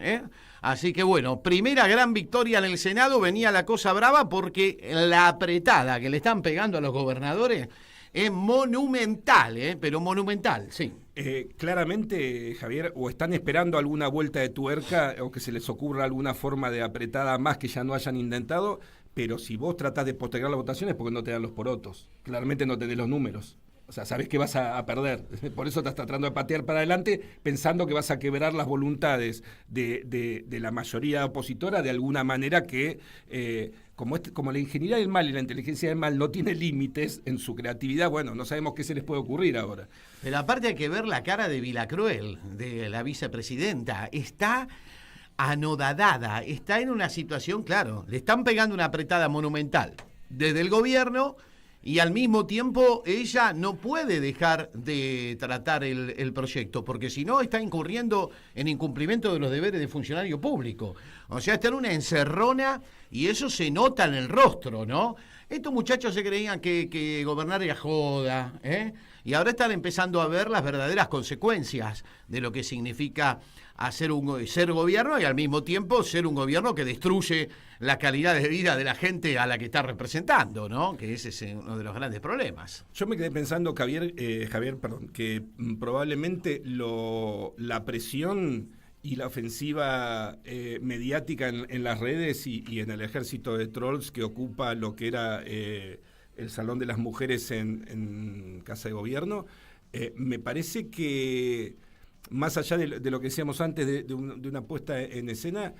Así que bueno, primera gran victoria en el Senado, venía la cosa brava porque la apretada que le están pegando a los gobernadores es monumental, pero monumental, sí. Claramente, Javier, o están esperando alguna vuelta de tuerca o que se les ocurra alguna forma de apretada más que ya no hayan intentado, pero si vos tratás de postergar la votación es porque no te dan los porotos. Claramente no tenés los números. O sea, sabés que vas a perder. Por eso estás tratando de patear para adelante pensando que vas a quebrar las voluntades de la mayoría opositora de alguna manera que, como la ingeniería del mal y la inteligencia del mal no tiene límites en su creatividad, bueno, no sabemos qué se les puede ocurrir ahora. Pero aparte hay que ver la cara de Vilacruel, de la vicepresidenta. Está anodadada, está en una situación, claro, le están pegando una apretada monumental desde el gobierno y al mismo tiempo ella no puede dejar de tratar el proyecto, porque si no está incurriendo en incumplimiento de los deberes de funcionario público. O sea, está en una encerrona y eso se nota en el rostro, ¿no? Estos muchachos se creían que gobernar era joda, y ahora están empezando a ver las verdaderas consecuencias de lo que significa ser gobierno y al mismo tiempo ser un gobierno que destruye la calidad de vida de la gente a la que está representando, ¿no? Que ese es uno de los grandes problemas. Yo me quedé pensando, Javier, que probablemente la presión y la ofensiva mediática en las redes y en el ejército de trolls que ocupa lo que era el Salón de las Mujeres en Casa de Gobierno, me parece que, más allá de lo que decíamos antes de una puesta en escena,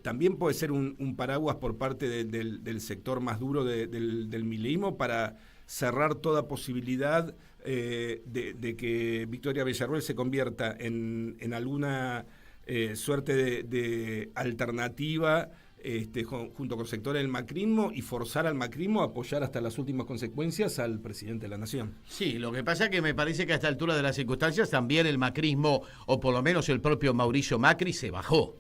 también puede ser un paraguas por parte del sector más duro del mileísmo para cerrar toda posibilidad de que Victoria Villarruel se convierta en alguna suerte de alternativa junto con sectores del macrismo y forzar al macrismo a apoyar hasta las últimas consecuencias al presidente de la Nación. Sí, lo que pasa es que me parece que a esta altura de las circunstancias también el macrismo, o por lo menos el propio Mauricio Macri, se bajó,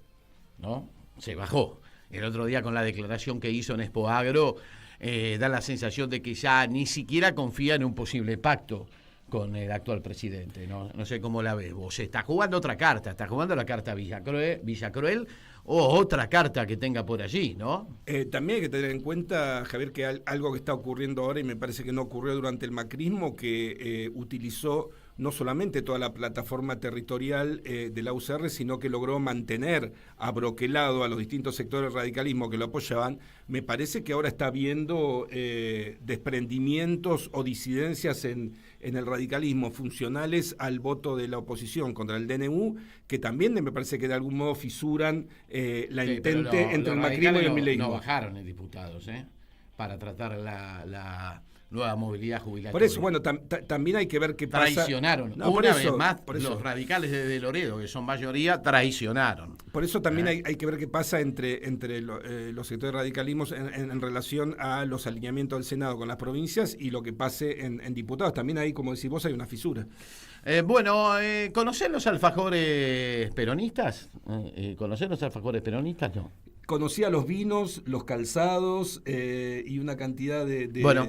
¿no? Se bajó. El otro día con la declaración que hizo en Expo Agro, da la sensación de que ya ni siquiera confía en un posible pacto con el actual presidente, ¿no? No sé cómo la ves vos. Está jugando otra carta, está jugando la carta Villacruel o otra carta que tenga por allí, ¿no? También hay que tener en cuenta, Javier, que algo que está ocurriendo ahora, y me parece que no ocurrió durante el macrismo, que utilizó no solamente toda la plataforma territorial de la UCR, sino que logró mantener abroquelado a los distintos sectores del radicalismo que lo apoyaban. Me parece que ahora está habiendo desprendimientos o disidencias en el radicalismo funcionales al voto de la oposición contra el DNU, que también me parece que de algún modo fisuran la entente entre el macrismo y el mileísmo. No bajaron en diputados, para tratar la nueva movilidad jubilatoria. Por eso, bueno, también hay que ver qué pasa. Traicionaron. Una vez más, los radicales de Loredo, que son mayoría, traicionaron. Por eso también hay que ver qué pasa entre los sectores radicalismos en relación a los alineamientos del Senado con las provincias y lo que pase en diputados. También ahí, como decís vos, hay una fisura. ¿Conocés los alfajores peronistas? ¿Conocés los alfajores peronistas? No. Conocía los vinos, los calzados y una cantidad de... Bueno,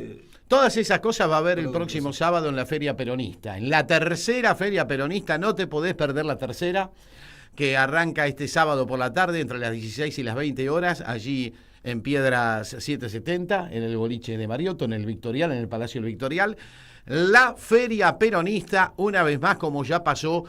todas esas cosas va a haber el próximo sábado en la Feria Peronista. En la tercera Feria Peronista, no te podés perder la tercera, que arranca este sábado por la tarde entre las 16 y las 20 horas, allí en Piedras 770, en el boliche de Mariotto, en el Victorial, en el Palacio del Victorial. La Feria Peronista, una vez más, como ya pasó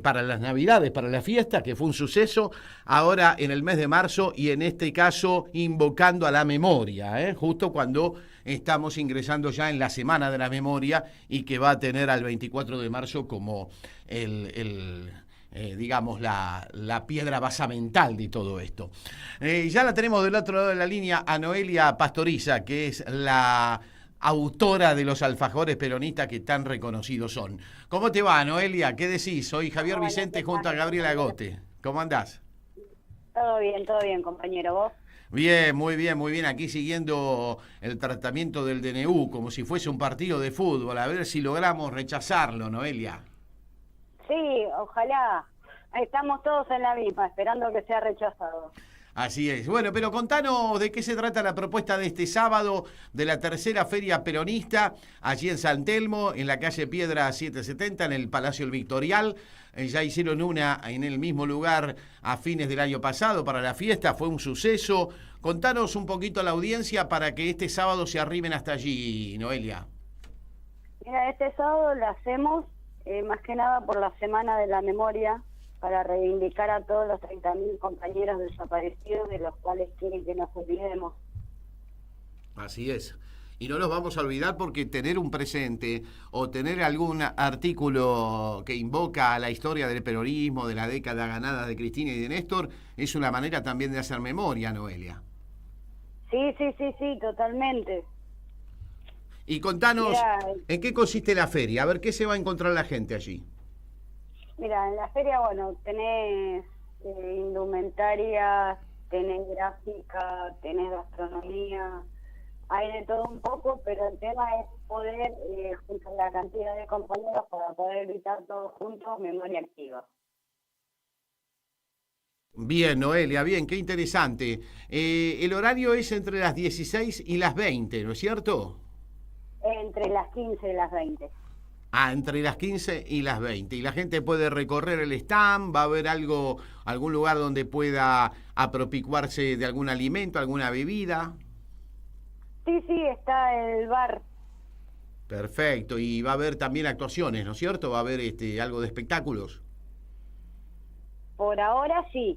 para las Navidades, para la fiesta, que fue un suceso, ahora en el mes de marzo y en este caso invocando a la memoria, justo cuando estamos ingresando ya en la Semana de la Memoria y que va a tener al 24 de marzo como digamos, la piedra basamental de todo esto. Ya la tenemos del otro lado de la línea a Noelia Pastoriza, que es la autora de los alfajores peronistas que tan reconocidos son. ¿Cómo te va, Noelia? ¿Qué decís? Soy Javier Vicente junto a Gabriela Gote. ¿Cómo andás? Todo bien, compañero. ¿Vos? Bien, muy bien, muy bien. Aquí siguiendo el tratamiento del DNU, como si fuese un partido de fútbol. A ver si logramos rechazarlo, Noelia. Sí, ojalá. Estamos todos en la misma, esperando que sea rechazado. Así es. Bueno, pero contanos de qué se trata la propuesta de este sábado de la tercera Feria Peronista, allí en San Telmo, en la calle Piedra 770, en el Palacio del Victorial. Ya hicieron una en el mismo lugar a fines del año pasado para la fiesta, fue un suceso. Contanos un poquito a la audiencia para que este sábado se arriben hasta allí, Noelia. Mira, este sábado lo hacemos más que nada por la Semana de la Memoria, para reivindicar a todos los 30.000 compañeros desaparecidos, de los cuales quieren que nos olvidemos. Así es. Y no nos vamos a olvidar porque tener un presente o tener algún artículo que invoca a la historia del peronismo, de la década ganada de Cristina y de Néstor, es una manera también de hacer memoria, Noelia. Sí, totalmente. Y contanos, ¿en qué consiste la feria? A ver, ¿qué se va a encontrar la gente allí? Mira, en la feria, bueno, tenés indumentaria, tenés gráfica, tenés gastronomía, hay de todo un poco, pero el tema es poder juntar la cantidad de compañeros para poder gritar todos juntos memoria activa. Bien, Noelia, bien, qué interesante. El horario es entre las 16 y las 20, ¿no es cierto? Entre las 15 y las 20. Entre las 15 y las 20. Y la gente puede recorrer el stand, va a haber algún lugar donde pueda apropicuarse de algún alimento, alguna bebida. Sí, está el bar. Perfecto, y va a haber también actuaciones, ¿no es cierto? Va a haber algo de espectáculos. por ahora sí.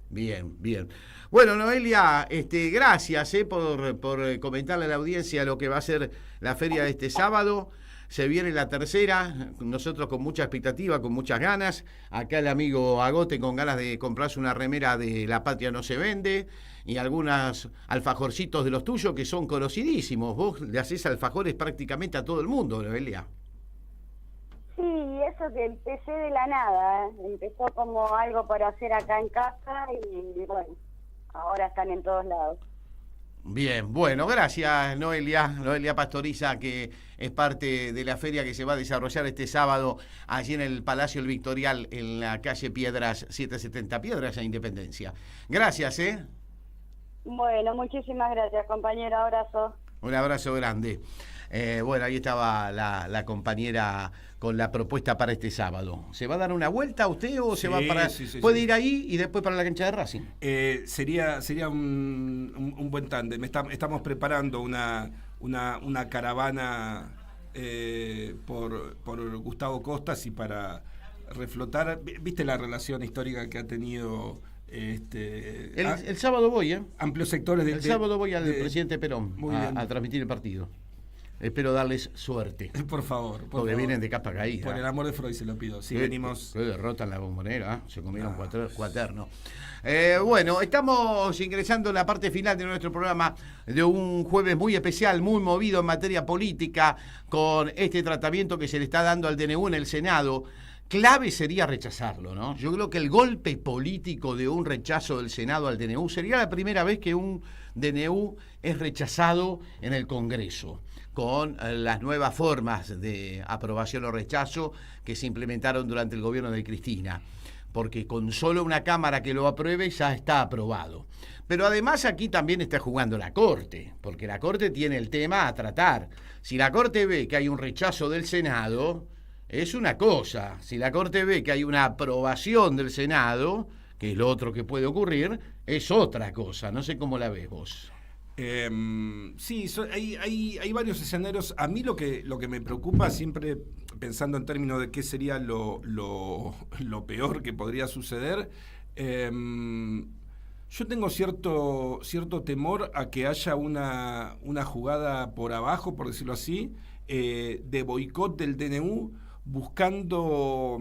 Bien, bien. Bueno, Noelia, gracias por comentarle a la audiencia lo que va a ser la feria de este sábado. Se viene la tercera, nosotros con mucha expectativa, con muchas ganas. Acá el amigo Agote con ganas de comprarse una remera de La Patria No Se Vende y algunos alfajorcitos de los tuyos que son conocidísimos. Vos le hacés alfajores prácticamente a todo el mundo, Noelia. Sí, eso que empecé de la nada, empezó como algo para hacer acá en casa y bueno, ahora están en todos lados. Bien, bueno, gracias Noelia Pastoriza, que es parte de la feria que se va a desarrollar este sábado allí en el Palacio El Victorial, en la calle Piedras 770, Piedras e Independencia. Gracias, Bueno, muchísimas gracias, compañero, abrazo. Un abrazo grande. Bueno, ahí estaba la compañera con la propuesta para este sábado. ¿Se va a dar una vuelta usted o se va para...? Sí, ¿puede ir ahí y después para la cancha de Racing? Sería un buen tándem. Estamos preparando una caravana por Gustavo Costas y para reflotar... ¿Viste la relación histórica que ha tenido... el sábado voy, amplios sectores del... El sábado voy al presidente Perón a transmitir el partido. Espero darles suerte. Por favor. Porque vienen de capa caída. Por el amor de Freud se lo pido. Si venimos... Que derrotan la Bombonera, se comieron cuaterno. Bueno, estamos ingresando en la parte final de nuestro programa de un jueves muy especial, muy movido en materia política, con este tratamiento que se le está dando al DNU en el Senado. Clave sería rechazarlo, ¿no? Yo creo que el golpe político de un rechazo del Senado al DNU sería la primera vez que un DNU es rechazado en el Congreso, con las nuevas formas de aprobación o rechazo que se implementaron durante el gobierno de Cristina, porque con solo una Cámara que lo apruebe ya está aprobado. Pero además aquí también está jugando la Corte, porque la Corte tiene el tema a tratar. Si la Corte ve que hay un rechazo del Senado, es una cosa. Si la Corte ve que hay una aprobación del Senado, que es lo otro que puede ocurrir, es otra cosa. No sé cómo la ves vos. Sí, hay varios escenarios. A mí lo que me preocupa, siempre pensando en términos de qué sería lo peor que podría suceder, yo tengo cierto temor a que haya una jugada por abajo, por decirlo así, de boicot del DNU, buscando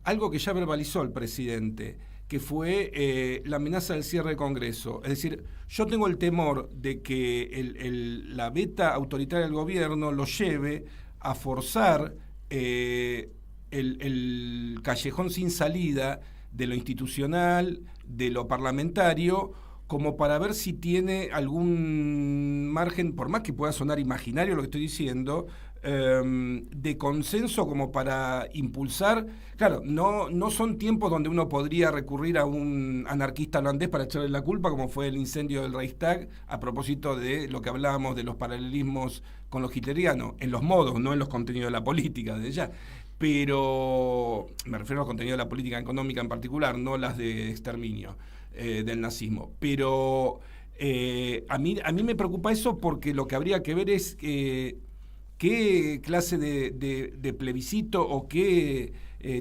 algo que ya verbalizó el presidente, que fue la amenaza del cierre del Congreso. Es decir, yo tengo el temor de que la beta autoritaria del gobierno lo lleve a forzar el callejón sin salida de lo institucional, de lo parlamentario, como para ver si tiene algún margen, por más que pueda sonar imaginario lo que estoy diciendo, de consenso como para impulsar. Claro, no son tiempos donde uno podría recurrir a un anarquista holandés para echarle la culpa, como fue el incendio del Reichstag, a propósito de lo que hablábamos de los paralelismos con los hitlerianos, en los modos, no en los contenidos de la política, de ya. Pero me refiero a los contenidos de la política económica en particular, no las de exterminio del nazismo. Pero a mí me preocupa eso, porque lo que habría que ver es qué clase de plebiscito o qué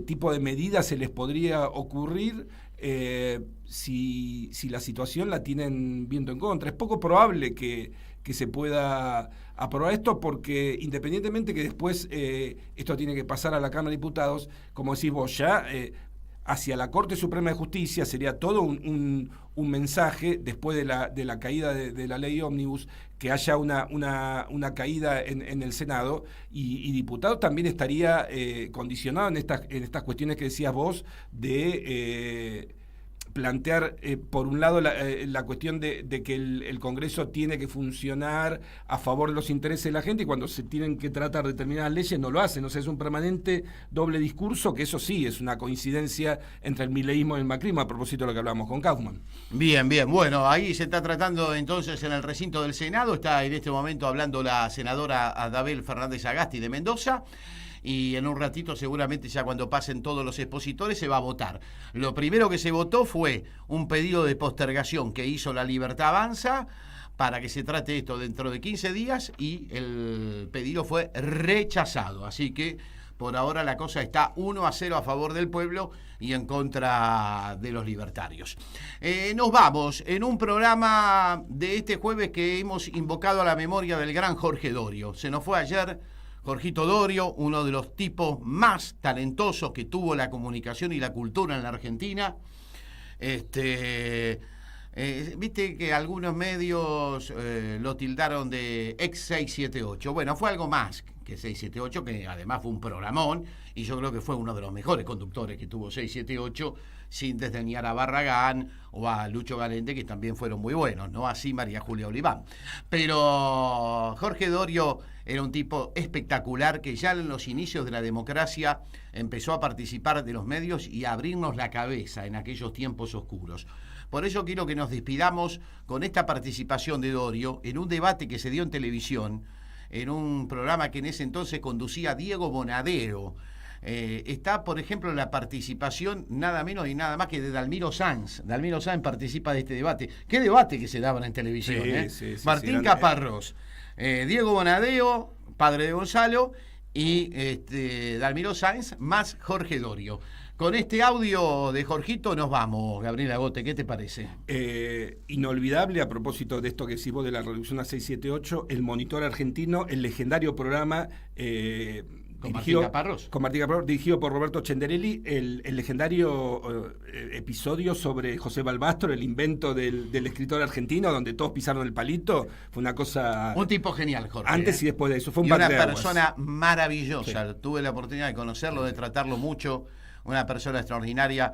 tipo de medidas se les podría ocurrir si la situación la tienen viento en contra. Es poco probable que se pueda aprobar esto, porque independientemente que después esto tiene que pasar a la Cámara de Diputados, como decís vos, ya hacia la Corte Suprema de Justicia sería todo un mensaje, después de la caída de la ley ómnibus, que haya una caída en el Senado, y diputado también estaría condicionado en estas cuestiones que decías vos, de plantear, por un lado, la cuestión de que el Congreso tiene que funcionar a favor de los intereses de la gente, y cuando se tienen que tratar determinadas leyes no lo hacen. O sea, es un permanente doble discurso, que eso sí es una coincidencia entre el mileísmo y el macrismo, a propósito de lo que hablamos con Kaufman. Bien, bueno, ahí se está tratando entonces en el recinto del Senado. Está en este momento hablando la senadora Adabel Fernández Agasti de Mendoza, y en un ratito, seguramente ya cuando pasen todos los expositores, se va a votar. Lo primero que se votó fue un pedido de postergación que hizo La Libertad Avanza para que se trate esto dentro de 15 días, y el pedido fue rechazado. Así que Por ahora la cosa está 1-0 a favor del pueblo y en contra de los libertarios. Nos vamos en un programa de este jueves que hemos invocado a la memoria del gran Jorge Dorio. Se nos fue ayer Jorgito Dorio, uno de los tipos más talentosos que tuvo la comunicación y la cultura en la Argentina. Viste que algunos medios lo tildaron de ex 678. Bueno, fue algo más que 678, que además fue un programón, y yo creo que fue uno de los mejores conductores que tuvo 678, sin desdeñar a Barragán o a Lucho Galente, que también fueron muy buenos, ¿no? Así María Julia Oliván. Pero Jorge Dorio era un tipo espectacular que ya en los inicios de la democracia empezó a participar de los medios y a abrirnos la cabeza en aquellos tiempos oscuros. Por eso quiero que nos despidamos con esta participación de Dorio en un debate que se dio en televisión, en un programa que en ese entonces conducía Diego Bonadeo. Está, por ejemplo, la participación nada menos y nada más que de Dalmiro Sanz. Dalmiro Sanz participa de este debate. ¿Qué debate que se daban en televisión? Sí, Martín Caparrós, Diego Bonadeo, padre de Gonzalo, y Dalmiro Sanz más Jorge Dorio. Con este audio de Jorgito nos vamos, Gabriel Agote, ¿qué te parece? Inolvidable, a propósito de esto que decís vos de la reducción a 678, El Monitor Argentino, el legendario programa ¿Con Martín Caparrós? Con Martín Caparrós, dirigido por Roberto Chenderelli, el legendario episodio sobre José Balbastro, el invento del escritor argentino, donde todos pisaron el palito. Fue una cosa... Un tipo genial, Jorge. Antes y después de eso, fue un y par una de persona aguas. maravillosa. Sí. Tuve la oportunidad de conocerlo, de tratarlo mucho. Una persona extraordinaria.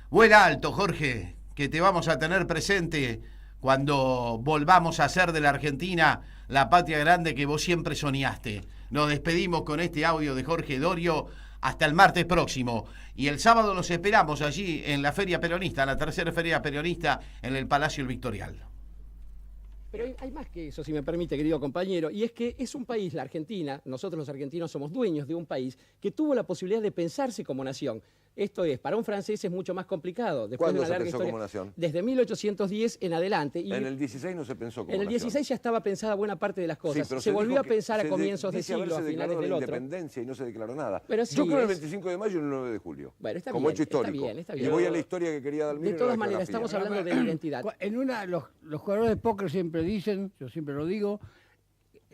Vuela alto, Jorge, que te vamos a tener presente cuando volvamos a hacer de la Argentina la patria grande que vos siempre soñaste. Nos despedimos con este audio de Jorge Dorio hasta el martes próximo. Y el sábado los esperamos allí en la Feria Peronista, la tercera Feria Peronista en el Palacio El Victorial. Pero hay más que eso, si me permite, querido compañero, y es que es un país, la Argentina, nosotros los argentinos somos dueños de un país que tuvo la posibilidad de pensarse como nación. Esto es, para un francés es mucho más complicado. ¿Cuándo se pensó como nación? Desde 1810 en adelante. Y en el 16 no se pensó como nación. En el 16 ya estaba pensada buena parte de las cosas. Sí, se volvió a pensar a comienzos de siglo, a finales del otro. Independencia y no se declaró nada. Pero sí, yo creo el 25 de mayo y el 9 de julio. Bueno, está como bien, hecho histórico. Está bien. Y voy a la historia que quería Dalmiro. De todas maneras, estamos hablando de la identidad. Los jugadores de póker siempre dicen, yo siempre lo digo,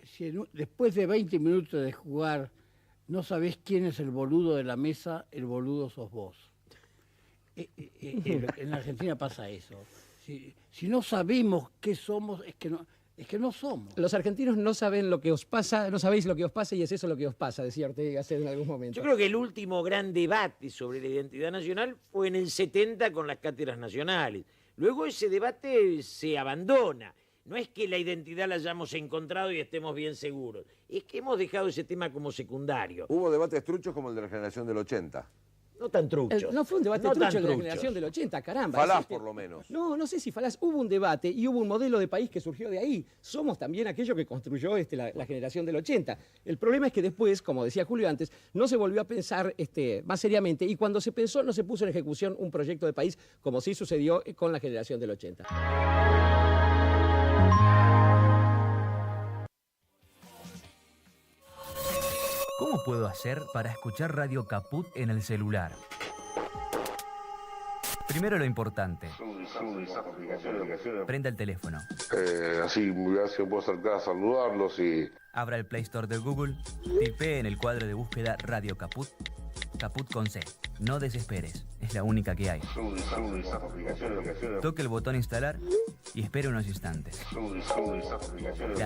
si después de 20 minutos de jugar no sabés quién es el boludo de la mesa, el boludo sos vos. En Argentina pasa eso. Si no sabemos qué somos, es que no somos. Los argentinos no saben lo que os pasa, no sabéis lo que os pasa y es eso lo que os pasa, decía Ortega en algún momento. Yo creo que el último gran debate sobre la identidad nacional fue en el 70 con las cátedras nacionales. Luego ese debate se abandona. No es que la identidad la hayamos encontrado y estemos bien seguros. Es que hemos dejado ese tema como secundario. Hubo debates truchos como el de la generación del 80. No tan truchos. No fue un debate trucho el de la generación del 80, caramba. Falaz, por lo menos. No sé si falaz. Hubo un debate y hubo un modelo de país que surgió de ahí. Somos también aquello que construyó la generación del 80. El problema es que después, como decía Julio antes, no se volvió a pensar más seriamente y cuando se pensó no se puso en ejecución un proyecto de país como sí sucedió con la generación del 80. ¿Cómo puedo hacer para escuchar Radio Caput en el celular? Primero lo importante. Prenda el teléfono. Así puedo acercar a saludarlos y... Abra el Play Store de Google, tipee en el cuadro de búsqueda Radio Caput, Caput con C. No desesperes, es la única que hay. Toque el botón instalar y espere unos instantes.